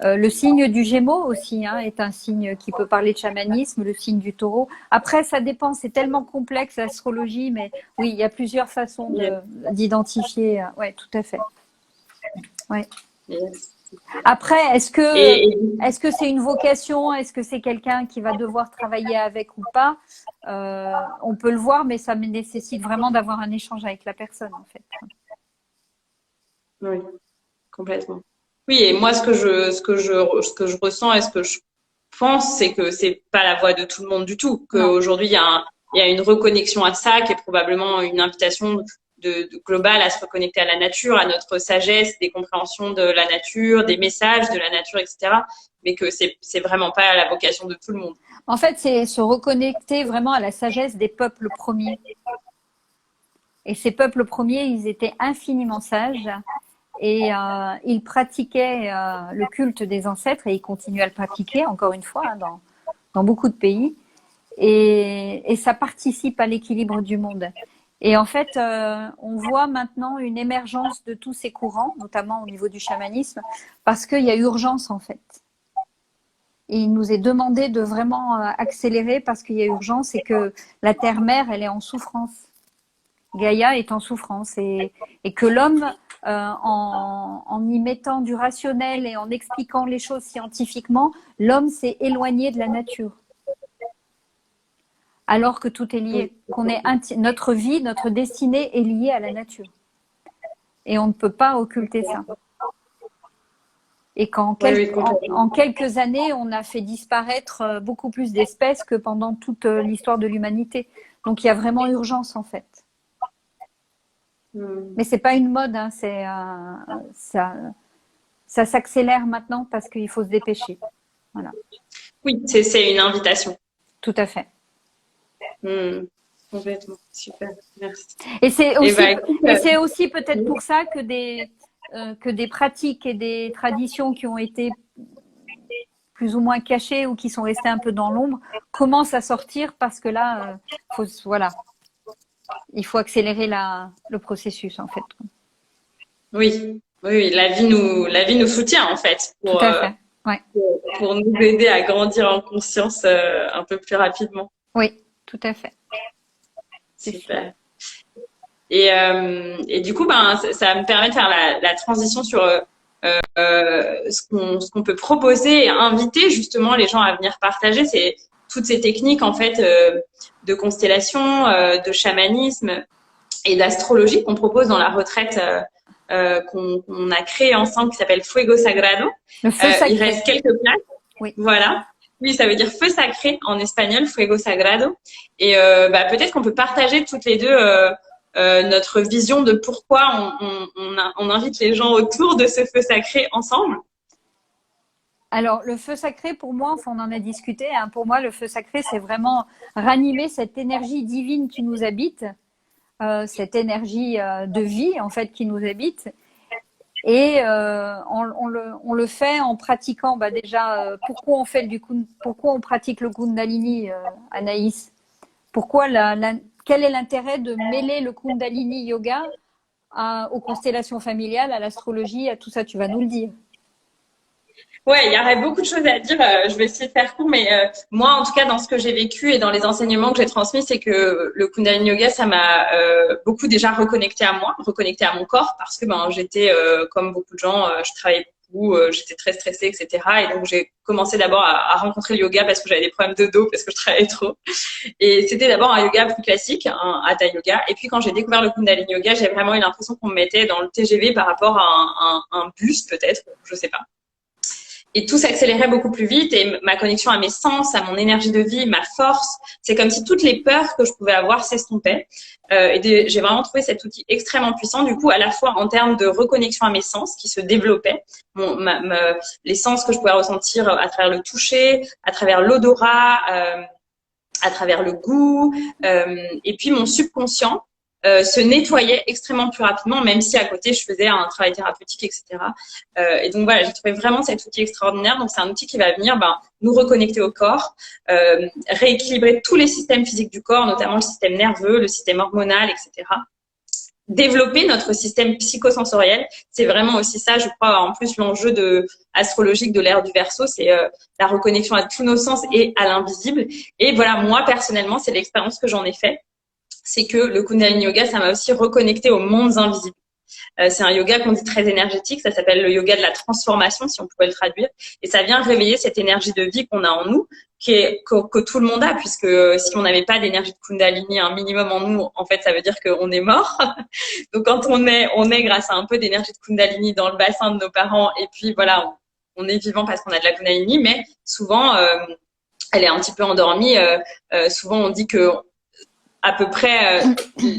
le signe du Gémeaux aussi est un signe qui peut parler de chamanisme, le signe du Taureau. Après, ça dépend, c'est tellement complexe l'astrologie, mais oui, il y a plusieurs façons d'identifier. Oui, tout à fait. Ouais. Après, est-ce que c'est une vocation? Est-ce que c'est quelqu'un qui va devoir travailler avec ou pas? On peut le voir, mais ça nécessite vraiment d'avoir un échange avec la personne, en fait. Oui, complètement. Oui, et moi, ce que je ressens et ce que je pense, c'est que c'est pas la voie de tout le monde du tout. Qu'aujourd'hui, il y a une reconnexion à ça, qui est probablement une invitation globale à se reconnecter à la nature, à notre sagesse, des compréhensions de la nature, des messages de la nature, etc. Mais que c'est vraiment pas la vocation de tout le monde. En fait, c'est se reconnecter vraiment à la sagesse des peuples premiers. Et ces peuples premiers, ils étaient infiniment sages. Et ils pratiquaient le culte des ancêtres et ils continuent à le pratiquer, encore une fois, dans beaucoup de pays. Et ça participe à l'équilibre du monde. Et en fait, on voit maintenant une émergence de tous ces courants, notamment au niveau du chamanisme, parce qu'il y a urgence, en fait. Et il nous est demandé de vraiment accélérer parce qu'il y a urgence et que la terre-mère, elle est en souffrance. Gaïa est en souffrance et que l'homme, en y mettant du rationnel et en expliquant les choses scientifiquement, l'homme s'est éloigné de la nature. Alors que tout est lié, notre vie, notre destinée est liée à la nature. Et on ne peut pas occulter ça. Et qu'en en quelques années, on a fait disparaître beaucoup plus d'espèces que pendant toute l'histoire de l'humanité. Donc il y a vraiment urgence en fait. Mais c'est pas une mode, ça s'accélère maintenant parce qu'il faut se dépêcher. Voilà. Oui, c'est une invitation. Tout à fait. Complètement, super, merci. Et c'est aussi peut-être pour ça que des pratiques et des traditions qui ont été plus ou moins cachées ou qui sont restées un peu dans l'ombre commencent à sortir parce que là, il faut accélérer le processus en fait. Oui, la vie nous soutient en fait Tout à fait. Ouais. Pour nous aider à grandir en conscience un peu plus rapidement. Oui, tout à fait. Super. Et du coup, ça me permet de faire la transition sur ce qu'on peut proposer et inviter justement les gens à venir partager. C'est toutes ces techniques en fait de constellation, de chamanisme et d'astrologie qu'on propose dans la retraite qu'on a créée ensemble qui s'appelle Fuego Sagrado. Le feu sacré. Il reste quelques places. Oui. Voilà. Oui, ça veut dire feu sacré en espagnol, Fuego Sagrado. Et peut-être qu'on peut partager toutes les deux notre vision de pourquoi on invite les gens autour de ce feu sacré ensemble. Alors, le feu sacré, pour moi, on en a discuté, pour moi, le feu sacré, c'est vraiment ranimer cette énergie divine qui nous habite, cette énergie de vie, en fait, qui nous habite. Et on le fait en pratiquant déjà pourquoi on pratique le Kundalini, Anaïs? Quel est l'intérêt de mêler le Kundalini yoga aux constellations familiales, à l'astrologie, à tout ça? Tu vas nous le dire. Ouais, il y aurait beaucoup de choses à dire. Je vais essayer de faire court, mais moi, en tout cas, dans ce que j'ai vécu et dans les enseignements que j'ai transmis, c'est que le Kundalini Yoga, ça m'a beaucoup déjà reconnecté à moi, reconnecté à mon corps, parce que j'étais comme beaucoup de gens, je travaillais où j'étais très stressée, etc. Et donc, j'ai commencé d'abord à rencontrer le yoga parce que j'avais des problèmes de dos, parce que je travaillais trop. Et c'était d'abord un yoga plus classique, un hatha yoga. Et puis, quand j'ai découvert le Kundalini yoga, j'ai vraiment eu l'impression qu'on me mettait dans le TGV par rapport à un bus, peut-être, je sais pas. Et tout s'accélérait beaucoup plus vite et ma connexion à mes sens, à mon énergie de vie, ma force, c'est comme si toutes les peurs que je pouvais avoir s'estompaient. J'ai vraiment trouvé cet outil extrêmement puissant, du coup, à la fois en termes de reconnexion à mes sens qui se développaient, les sens que je pouvais ressentir à travers le toucher, à travers l'odorat, à travers le goût, et puis mon subconscient se nettoyait extrêmement plus rapidement, même si à côté je faisais un travail thérapeutique, etc. Et donc voilà, j'ai trouvé vraiment cet outil extraordinaire. Donc c'est un outil qui va venir nous reconnecter au corps, rééquilibrer tous les systèmes physiques du corps, notamment le système nerveux, le système hormonal, etc. Développer notre système psychosensoriel, c'est vraiment aussi ça, je crois, en plus l'enjeu astrologique de l'ère du Verseau, c'est la reconnexion à tous nos sens et à l'invisible. Et voilà, moi personnellement, c'est l'expérience que j'en ai fait, c'est que le Kundalini Yoga, ça m'a aussi reconnecté aux mondes invisibles. C'est un yoga qu'on dit très énergétique, ça s'appelle le yoga de la transformation, si on pouvait le traduire, et ça vient réveiller cette énergie de vie qu'on a en nous, que tout le monde a, puisque si on n'avait pas d'énergie de Kundalini, un minimum en nous, en fait, ça veut dire qu'on est mort. Donc quand on est grâce à un peu d'énergie de Kundalini dans le bassin de nos parents, et puis voilà, on est vivant parce qu'on a de la Kundalini, mais souvent, elle est un petit peu endormie. Souvent, on dit que à peu près,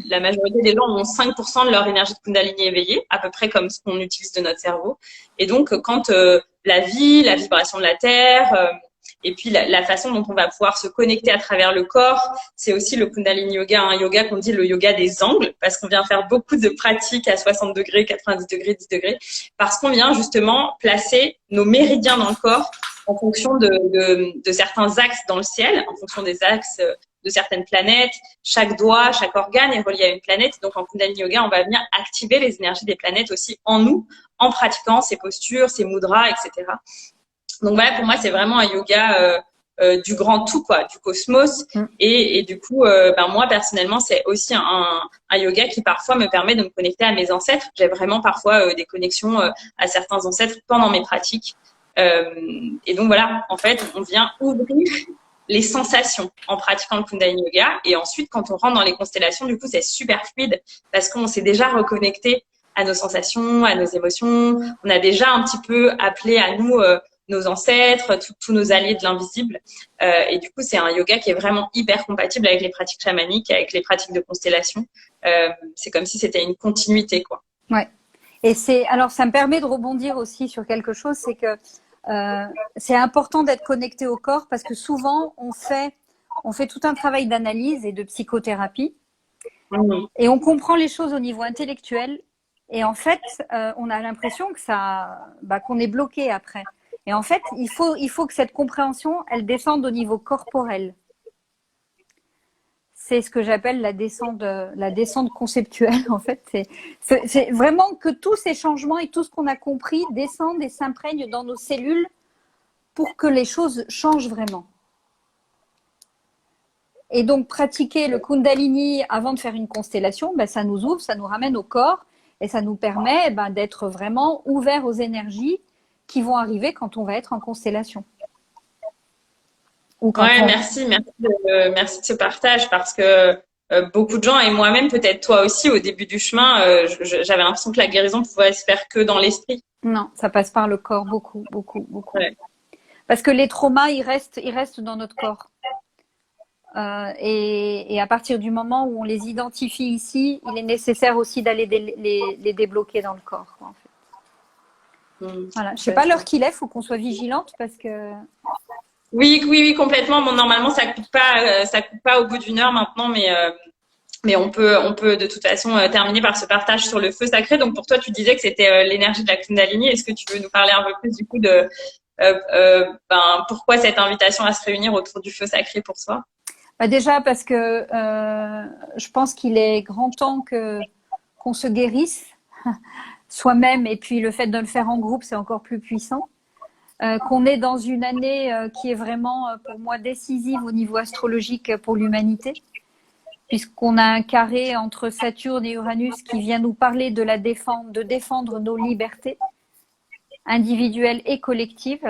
la majorité des gens ont 5% de leur énergie de Kundalini éveillée, à peu près comme ce qu'on utilise de notre cerveau. Et donc, quand la vie, la vibration de la Terre, et puis la façon dont on va pouvoir se connecter à travers le corps, c'est aussi le Kundalini Yoga, un yoga qu'on dit le yoga des angles, parce qu'on vient faire beaucoup de pratiques à 60 degrés, 90 degrés, 10 degrés, parce qu'on vient justement placer nos méridiens dans le corps en fonction de certains axes dans le ciel, en fonction des axes de certaines planètes. Chaque doigt, chaque organe est relié à une planète. Donc, en Kundalini Yoga, on va venir activer les énergies des planètes aussi en nous, en pratiquant ces postures, ces mudras, etc. Donc, voilà, pour moi, c'est vraiment un yoga du grand tout, quoi, du cosmos. Et du coup, moi, personnellement, c'est aussi un yoga qui parfois me permet de me connecter à mes ancêtres. J'ai vraiment parfois des connexions à certains ancêtres pendant mes pratiques. Et donc, voilà, en fait, on vient ouvrir les sensations en pratiquant le Kundalini Yoga. Et ensuite, quand on rentre dans les constellations, du coup, c'est super fluide parce qu'on s'est déjà reconnecté à nos sensations, à nos émotions. On a déjà un petit peu appelé à nous nos ancêtres, tous nos alliés de l'invisible. Et du coup, c'est un yoga qui est vraiment hyper compatible avec les pratiques chamaniques, avec les pratiques de constellation. C'est comme si c'était une continuité, quoi. Ouais. Et alors, ça me permet de rebondir aussi sur quelque chose, c'est que c'est important d'être connecté au corps parce que souvent on fait tout un travail d'analyse et de psychothérapie et on comprend les choses au niveau intellectuel et en fait on a l'impression que qu'on est bloqué après. Et en fait il faut que cette compréhension elle descende au niveau corporel. C'est ce que j'appelle la descente conceptuelle, en fait. C'est vraiment que tous ces changements et tout ce qu'on a compris descendent et s'imprègnent dans nos cellules pour que les choses changent vraiment. Et donc, pratiquer le Kundalini avant de faire une constellation, ça nous ouvre, ça nous ramène au corps et ça nous permet d'être vraiment ouvert aux énergies qui vont arriver quand on va être en constellation. Merci de ce partage parce que beaucoup de gens et moi-même, peut-être toi aussi, au début du chemin, j'avais l'impression que la guérison pouvait se faire que dans l'esprit. Non, ça passe par le corps beaucoup. Ouais. Parce que les traumas, ils restent dans notre corps. Et à partir du moment où on les identifie ici, il est nécessaire aussi d'aller les débloquer dans le corps, en fait. Voilà. Je sais pas l'heure qu'il est, faut qu'on soit vigilante parce que. Oui, complètement. Bon, normalement, ça coupe pas au bout d'une heure maintenant, mais on peut de toute façon terminer par ce partage sur le feu sacré. Donc pour toi, tu disais que c'était l'énergie de la Kundalini. Est-ce que tu veux nous parler un peu plus du coup de pourquoi cette invitation à se réunir autour du feu sacré pour toi? Déjà parce que je pense qu'il est grand temps qu'on se guérisse soi-même et puis le fait de le faire en groupe, c'est encore plus puissant. Qu'on est dans une année qui est vraiment pour moi décisive au niveau astrologique pour l'humanité, puisqu'on a un carré entre Saturne et Uranus qui vient nous parler de défendre nos libertés. individuelles et collectives,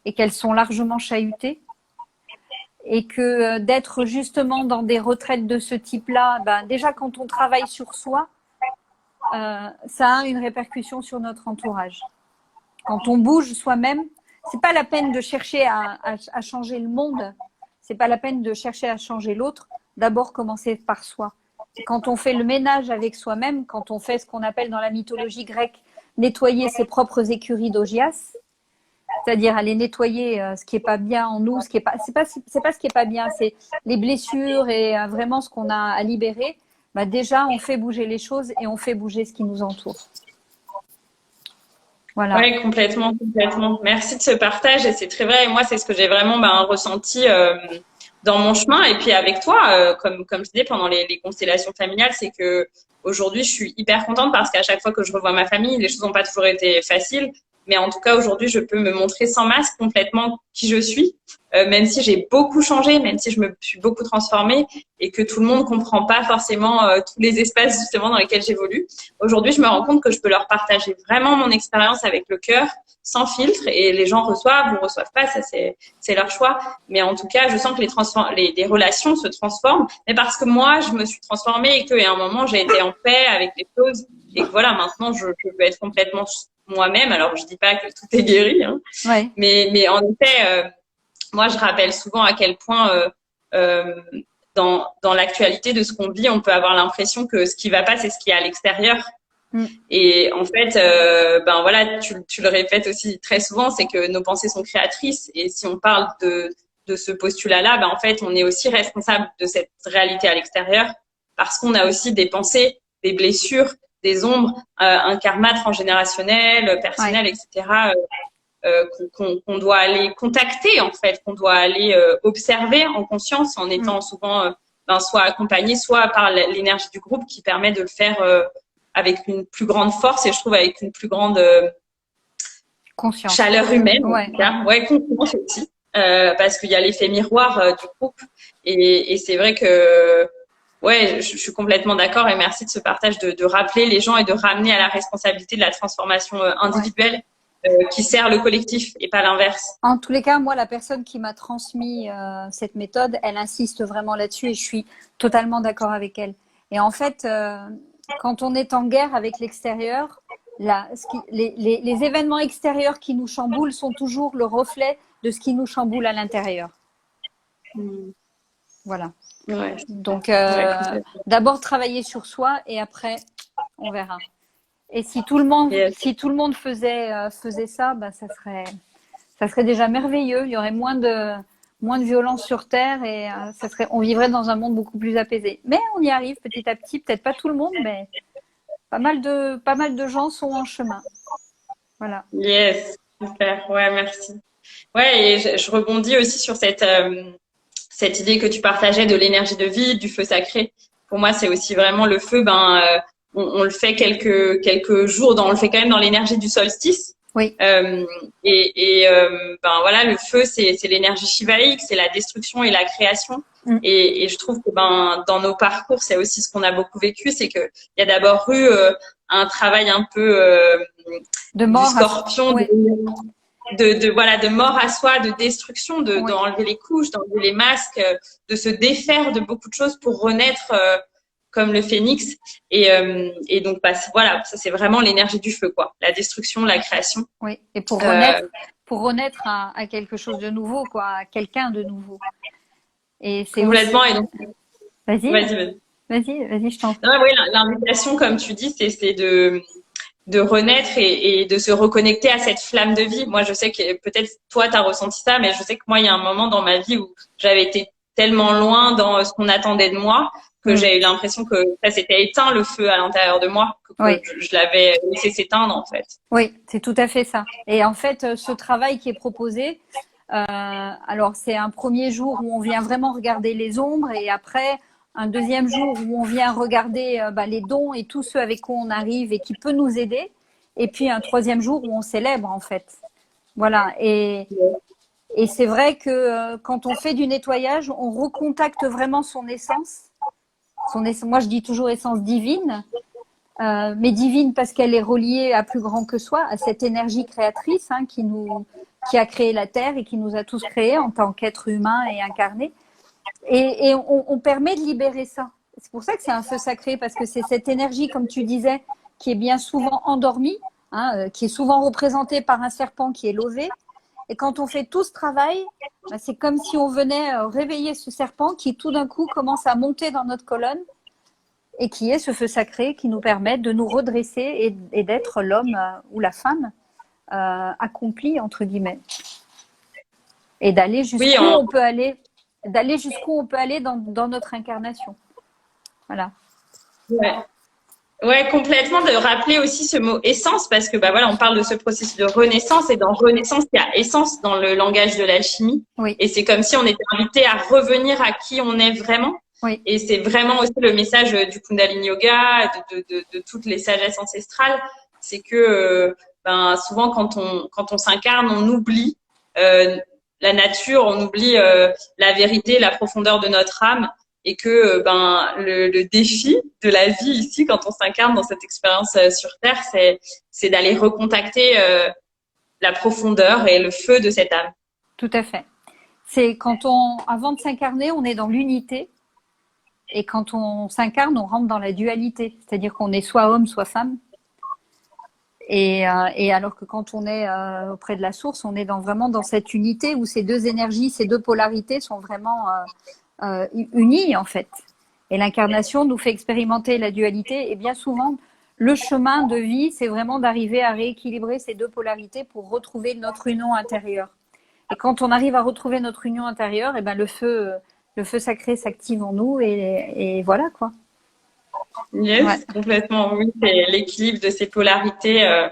et qu'elles sont largement chahutées. Et que d'être justement dans des retraites de ce type-là, déjà quand on travaille sur soi, ça a une répercussion sur notre entourage. Quand on bouge soi-même, c'est pas la peine de chercher à changer le monde, c'est pas la peine de chercher à changer l'autre. D'abord commencer par soi. Quand on fait le ménage avec soi-même, quand on fait ce qu'on appelle dans la mythologie grecque nettoyer ses propres écuries d'Augias, c'est-à-dire aller nettoyer ce qui est pas bien en nous, ce qui est pas, c'est pas ce qui est pas bien, c'est les blessures et vraiment ce qu'on a à libérer. Déjà, on fait bouger les choses et on fait bouger ce qui nous entoure. Voilà. Oui, complètement, complètement. Merci de ce partage et c'est très vrai. Et moi, c'est ce que j'ai vraiment ressenti dans mon chemin. Et puis avec toi, comme je disais pendant les constellations familiales, c'est que aujourd'hui, je suis hyper contente parce qu'à chaque fois que je revois ma famille, les choses n'ont pas toujours été faciles. Mais en tout cas, aujourd'hui, je peux me montrer sans masque complètement qui je suis, même si j'ai beaucoup changé, même si je me suis beaucoup transformée et que tout le monde comprend pas forcément tous les espaces justement dans lesquels j'évolue. Aujourd'hui, je me rends compte que je peux leur partager vraiment mon expérience avec le cœur, sans filtre, et les gens reçoivent ou reçoivent pas, ça c'est leur choix. Mais en tout cas, je sens que les relations se transforment, mais parce que moi, je me suis transformée et qu'à un moment, j'ai été en paix avec les choses et que voilà, maintenant, je peux être complètement moi-même. Alors, je dis pas que tout est guéri, hein. Ouais. Mais en effet, moi, je rappelle souvent à quel point dans l'actualité de ce qu'on vit, on peut avoir l'impression que ce qui va pas, c'est ce qui est à l'extérieur. Et en fait, voilà, tu le répètes aussi très souvent, c'est que nos pensées sont créatrices. Et si on parle de ce postulat-là, en fait, on est aussi responsable de cette réalité à l'extérieur parce qu'on a aussi des pensées, des blessures, des ombres, un karma transgénérationnel, personnel, etc. Qu'on doit aller contacter en fait, qu'on doit aller observer en conscience en étant souvent soit accompagné, soit par l'énergie du groupe qui permet de le faire avec une plus grande force et je trouve avec une plus grande conscience, chaleur humaine. Ouais, conscience aussi, parce qu'il y a l'effet miroir du groupe et c'est vrai que ouais, je suis complètement d'accord et merci de ce partage de rappeler les gens et de ramener à la responsabilité de la transformation individuelle. Qui sert le collectif et pas l'inverse. En tous les cas, moi, la personne qui m'a transmis cette méthode, elle insiste vraiment là-dessus et je suis totalement d'accord avec elle. Et en fait, quand on est en guerre avec l'extérieur, les événements extérieurs qui nous chamboulent sont toujours le reflet de ce qui nous chamboule à l'intérieur. Voilà. Ouais. Donc, d'abord travailler sur soi et après, on verra. Et si tout le monde faisait ça, ça serait déjà merveilleux. Il y aurait moins de violence sur Terre et on vivrait dans un monde beaucoup plus apaisé. Mais on y arrive petit à petit. Peut-être pas tout le monde, mais pas mal de gens sont en chemin. Voilà. Yes, super. Ouais, merci. Ouais, et je rebondis aussi sur cette idée que tu partageais de l'énergie de vie, du feu sacré. Pour moi, c'est aussi vraiment le feu. On le fait quelques jours, on le fait quand même dans l'énergie du solstice. Oui. Voilà, le feu, c'est l'énergie shivaïque, c'est la destruction et la création. Et je trouve que dans nos parcours, c'est aussi ce qu'on a beaucoup vécu, c'est que il y a d'abord eu un travail un peu de mort, du scorpion, de mort à soi, de destruction, d'enlever les couches, d'enlever les masques, de se défaire de beaucoup de choses pour renaître. Comme le phénix et donc voilà, ça c'est vraiment l'énergie du feu quoi, la destruction, la création. Oui, et pour renaître à quelque chose de nouveau quoi, à quelqu'un de nouveau. Et c'est complètement aussi... et donc Vas-y, je t'en prie. Oui, l'invitation comme tu dis c'est de renaître et de se reconnecter à cette flamme de vie. Moi je sais que peut-être toi tu as ressenti ça, mais je sais que moi il y a un moment dans ma vie où j'avais été tellement loin dans ce qu'on attendait de moi que j'ai eu l'impression que ça s'était éteint le feu à l'intérieur de moi, que je l'avais laissé s'éteindre en fait. Oui, c'est tout à fait ça. Et en fait, ce travail qui est proposé, alors c'est un premier jour où on vient vraiment regarder les ombres et après un deuxième jour où on vient regarder les dons et tous ceux avec qui on arrive et qui peut nous aider. Et puis un troisième jour où on célèbre en fait. Voilà. Et c'est vrai que quand on fait du nettoyage, on recontacte vraiment son essence. Moi, je dis toujours essence divine. mais divine parce qu'elle est reliée à plus grand que soi, à cette énergie créatrice qui a créé la Terre et qui nous a tous créés en tant qu'êtres humains et incarnés. Et on permet de libérer ça. C'est pour ça que c'est un feu sacré, parce que c'est cette énergie, comme tu disais, qui est bien souvent endormie, qui est souvent représentée par un serpent qui est lové. Et quand on fait tout ce travail, c'est comme si on venait réveiller ce serpent qui tout d'un coup commence à monter dans notre colonne et qui est ce feu sacré qui nous permet de nous redresser et d'être l'homme ou la femme accompli, entre guillemets. Et d'aller jusqu'où on peut aller, dans notre incarnation. Voilà. Ouais, complètement, de rappeler aussi ce mot essence, parce que voilà, on parle de ce processus de renaissance, et dans renaissance, il y a essence dans le langage de l'alchimie. Oui. Et c'est comme si on était invité à revenir à qui on est vraiment. Oui. Et c'est vraiment aussi le message du Kundalini Yoga, de toutes les sagesses ancestrales. C'est que souvent quand on s'incarne, on oublie la nature, on oublie la vérité, la profondeur de notre âme. Et que le défi de la vie ici, quand on s'incarne dans cette expérience sur Terre, c'est d'aller recontacter la profondeur et le feu de cette âme. Tout à fait. C'est avant de s'incarner, on est dans l'unité, et quand on s'incarne, on rentre dans la dualité, c'est-à-dire qu'on est soit homme, soit femme. Et alors que quand on est auprès de la source, on est vraiment dans cette unité où ces deux énergies, ces deux polarités sont vraiment unis en fait. Et l'incarnation nous fait expérimenter la dualité, et bien souvent le chemin de vie, c'est vraiment d'arriver à rééquilibrer ces deux polarités pour retrouver notre union intérieure. Et quand on arrive à retrouver notre union intérieure, et le feu sacré s'active en nous, et voilà quoi. Yes, ouais. Complètement, oui, c'est l'équilibre de ces polarités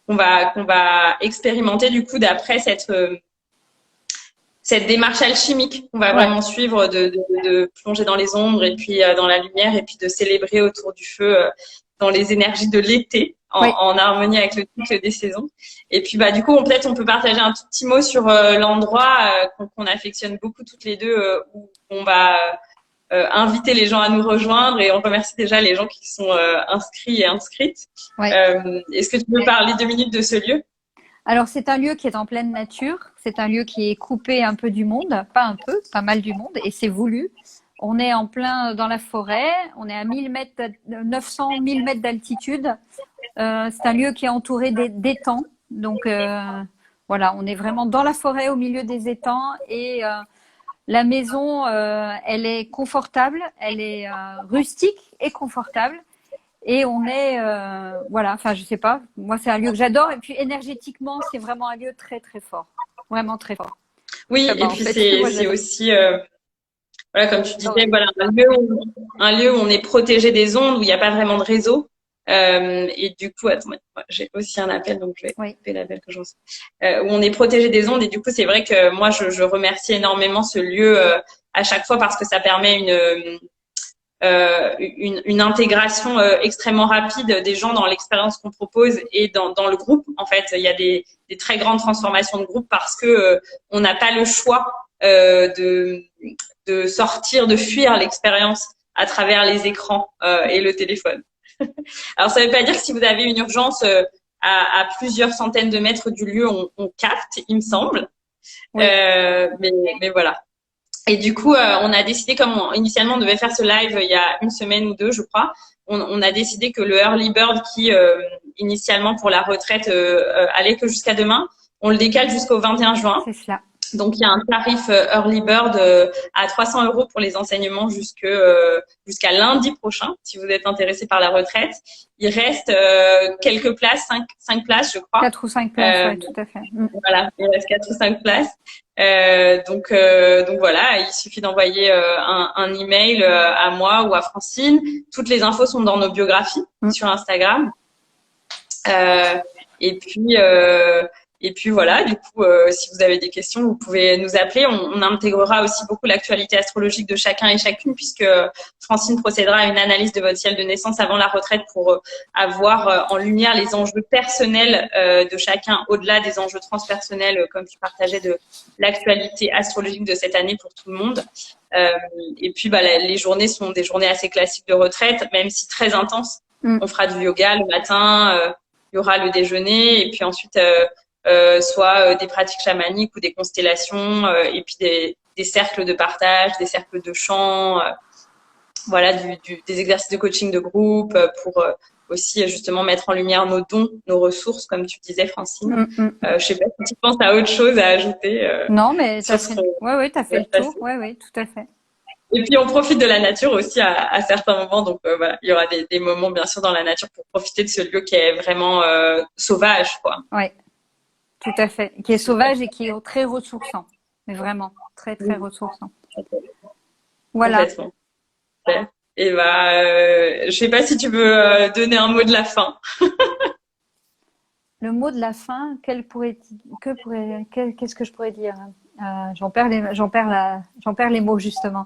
qu'on va expérimenter du coup d'après cette démarche alchimique qu'on va vraiment suivre, de plonger dans les ombres et puis dans la lumière, et puis de célébrer autour du feu dans les énergies de l'été, en harmonie avec le cycle des saisons. Et puis du coup, peut-être on peut partager un tout petit mot sur l'endroit qu'on affectionne beaucoup toutes les deux, où on va inviter les gens à nous rejoindre, et on remercie déjà les gens qui sont inscrits et inscrites. Est-ce que tu peux parler 2 minutes de ce lieu ? Alors, c'est un lieu qui est en pleine nature. C'est un lieu qui est coupé un peu du monde, pas mal du monde, et c'est voulu. On est en plein dans la forêt. On est à 900, 1000 mètres d'altitude. C'est un lieu qui est entouré d'étangs. Donc, voilà, on est vraiment dans la forêt, au milieu des étangs. Et la maison, elle est confortable. Elle est rustique et confortable. Et on est, je sais pas, moi c'est un lieu que j'adore, et puis énergétiquement c'est vraiment un lieu très très fort, vraiment très fort. Oui, et puis c'est aussi, comme tu disais, un lieu où on est protégé des ondes, où il n'y a pas vraiment de réseau. Et du coup, attends, j'ai aussi un appel, donc je vais couper l'appel que je reçois. Où on est protégé des ondes, et du coup c'est vrai que moi je remercie énormément ce lieu à chaque fois, parce que ça permet une intégration extrêmement rapide des gens dans l'expérience qu'on propose et dans le groupe. En fait, il y a des très grandes transformations de groupe, parce que on n'a pas le choix de sortir, de fuir l'expérience à travers les écrans et le téléphone. Alors, ça ne veut pas dire que si vous avez une urgence à plusieurs centaines de mètres du lieu, on capte, il me semble. Oui. Mais voilà. Et du coup, on a décidé, comme initialement on devait faire ce live il y a 1 semaine ou 2, je crois, on a décidé que le Early Bird, qui initialement pour la retraite allait que jusqu'à demain, on le décale jusqu'au 21 juin. C'est cela. Donc, il y a un tarif Early Bird à 300 € pour les enseignements jusqu'à lundi prochain, si vous êtes intéressé par la retraite. Il reste quelques places, 5 places, je crois. 4 ou 5 places, oui, tout à fait. Voilà, il reste 4 ou 5 places. Donc voilà, il suffit d'envoyer un email à moi ou à Francine. Toutes les infos sont dans nos biographies sur Instagram. Et puis voilà, du coup, si vous avez des questions, vous pouvez nous appeler. On intégrera aussi beaucoup l'actualité astrologique de chacun et chacune, puisque Francine procédera à une analyse de votre ciel de naissance avant la retraite pour avoir en lumière les enjeux personnels de chacun, au-delà des enjeux transpersonnels, comme tu partageais, de l'actualité astrologique de cette année pour tout le monde. Et puis, les journées sont des journées assez classiques de retraite, même si très intenses. On fera du yoga le matin, il y aura le déjeuner et puis ensuite soit des pratiques chamaniques ou des constellations et puis des cercles de partage, des cercles de chant, voilà, des exercices de coaching de groupe pour aussi justement mettre en lumière nos dons, nos ressources, comme tu disais, Francine. Je sais pas si tu penses à autre chose à ajouter. Non, mais t'as fait le tour. Oui, tout à fait. Et puis on profite de la nature aussi à certains moments. Donc voilà, il y aura des moments bien sûr dans la nature pour profiter de ce lieu qui est vraiment sauvage, quoi. Oui, tout à fait. Qui est sauvage et qui est très ressourçant. Mais vraiment, très, très ressourçant. Voilà. Complètement. Et je sais pas si tu veux donner un mot de la fin. Le mot de la fin, qu'est-ce que je pourrais dire? J'en perds les mots justement.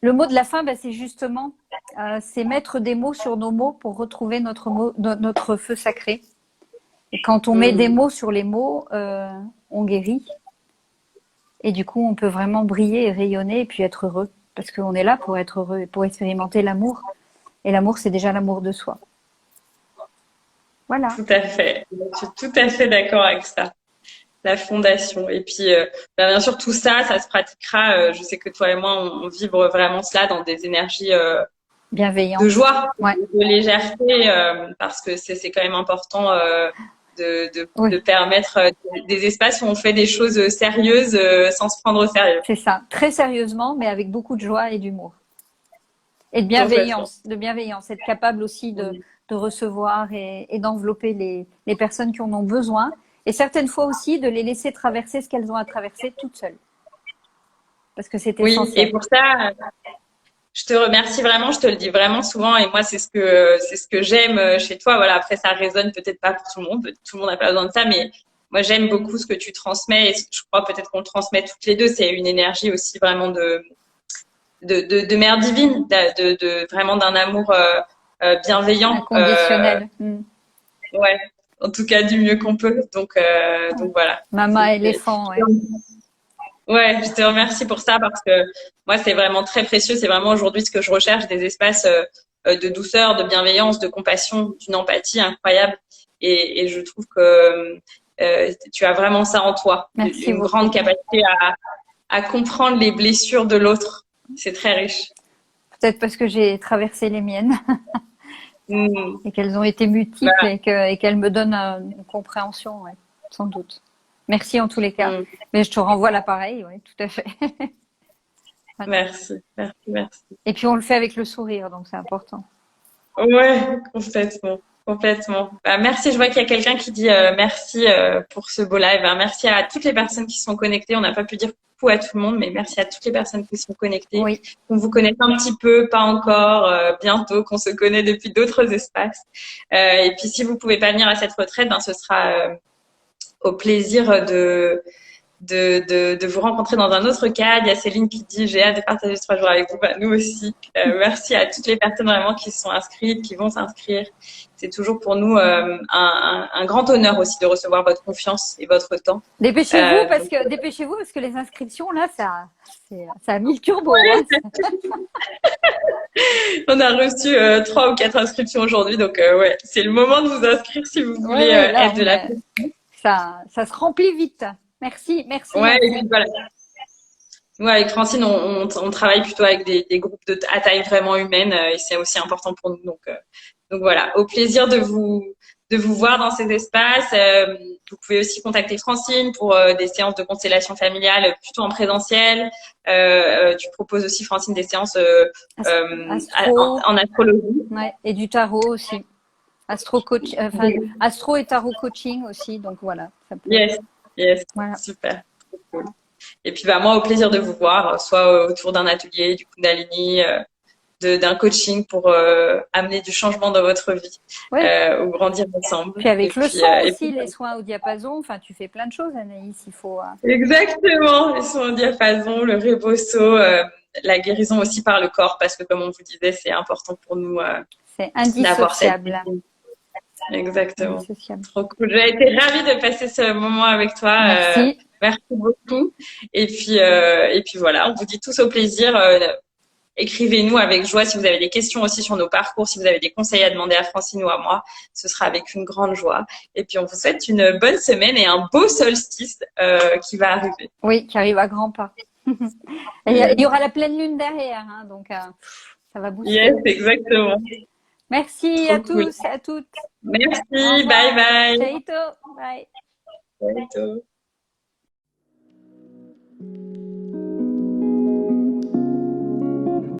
Le mot de la fin, c'est justement, c'est mettre des mots sur nos mots pour retrouver notre feu sacré. Et quand on met des mots sur les mots, on guérit. Et du coup, on peut vraiment briller et rayonner et puis être heureux. Parce qu'on est là pour être heureux et pour expérimenter l'amour. Et l'amour, c'est déjà l'amour de soi. Voilà. Tout à fait. Je suis tout à fait d'accord avec ça. La fondation. Et puis, bien sûr, tout ça, ça se pratiquera. Je sais que toi et moi, on vibre vraiment cela dans des énergies bienveillantes, de joie, ouais. de légèreté, parce que c'est quand même important de permettre des espaces où on fait des choses sérieuses sans se prendre au sérieux. C'est ça, très sérieusement, mais avec beaucoup de joie et d'humour. Et de bienveillance, être capable aussi de recevoir et d'envelopper les personnes qui en ont besoin. Et certaines fois aussi, de les laisser traverser ce qu'elles ont à traverser toutes seules. Parce que c'est essentiel. Oui, et pour ça, je te remercie vraiment, je te le dis vraiment souvent. Et moi, c'est ce que j'aime chez toi. Voilà, après, ça résonne peut-être pas pour tout le monde. Tout le monde n'a pas besoin de ça, mais moi, j'aime beaucoup ce que tu transmets. Et je crois peut-être qu'on le transmet toutes les deux. C'est une énergie aussi vraiment de mère divine, vraiment d'un amour bienveillant. Inconditionnel. Ouais. En tout cas, du mieux qu'on peut. Donc voilà. Maman éléphant, ouais. Ouais, je te remercie pour ça parce que moi, c'est vraiment très précieux. C'est vraiment aujourd'hui ce que je recherche, des espaces de douceur, de bienveillance, de compassion, d'une empathie incroyable. Et je trouve que tu as vraiment ça en toi. Merci une grande capacité à comprendre les blessures de l'autre. C'est très riche. Peut-être parce que j'ai traversé les miennes. Et qu'elles ont été multiples, voilà. et qu'elles me donnent une compréhension, ouais, sans doute. Merci en tous les cas. Mais je te renvoie l'appareil, oui, tout à fait. Voilà. Merci. Et puis on le fait avec le sourire, donc c'est important. Ouais, complètement. Merci, je vois qu'il y a quelqu'un qui dit merci pour ce beau live. Merci à toutes les personnes qui sont connectées. On n'a pas pu dire coucou à tout le monde, mais merci à toutes les personnes qui sont connectées. Oui. Qu'on vous connaisse un petit peu, pas encore, bientôt, qu'on se connaît depuis d'autres espaces. Et puis si vous pouvez pas venir à cette retraite, ce sera au plaisir de vous rencontrer dans un autre cadre. Il y a Céline qui dit j'ai hâte de partager ce 3 jours avec vous. Nous aussi. Merci à toutes les personnes vraiment qui se sont inscrites, qui vont s'inscrire. C'est toujours pour nous un grand honneur aussi de recevoir votre confiance et votre temps. Dépêchez-vous parce que les inscriptions là, ça a mis le turbo. Hein. On a reçu 3 ou 4 inscriptions aujourd'hui, donc ouais, c'est le moment de vous inscrire si vous voulez être de la. Ça se remplit vite. Merci. Ouais, et puis voilà. Ouais, avec Francine, on travaille plutôt avec des groupes à taille vraiment humaine et c'est aussi important pour nous. Donc voilà, au plaisir de vous voir dans ces espaces. Vous pouvez aussi contacter Francine pour des séances de constellation familiale plutôt en présentiel. Tu proposes aussi, Francine, des séances en astrologie. Ouais, et du tarot aussi. Astro et tarot coaching aussi. Donc voilà. Ça peut... Yes, voilà. Super. Cool. Et puis moi, au plaisir de vous voir, soit autour d'un atelier, du Kundalini, d'un coaching pour amener du changement dans votre vie, ou grandir ensemble. Puis avec le son aussi, les soins au diapason, enfin tu fais plein de choses, Anaïs, il faut… Exactement, les soins au diapason, le rebosso, la guérison aussi par le corps, parce que comme on vous disait, c'est important pour nous c'est indissociable. Exactement. Trop cool. J'ai été ravie de passer ce moment avec toi. Merci beaucoup. Et puis voilà, on vous dit tous au plaisir. écrivez-nous avec joie si vous avez des questions aussi sur nos parcours, si vous avez des conseils à demander à Francine ou à moi. Ce sera avec une grande joie. Et puis, on vous souhaite une bonne semaine et un beau solstice qui va arriver. Oui, qui arrive à grands pas. Et il y aura la pleine lune derrière, hein, donc ça va booster. Yes, exactement. Merci à tous et à toutes. Merci, bye bye. Chaito, bye. Chaito.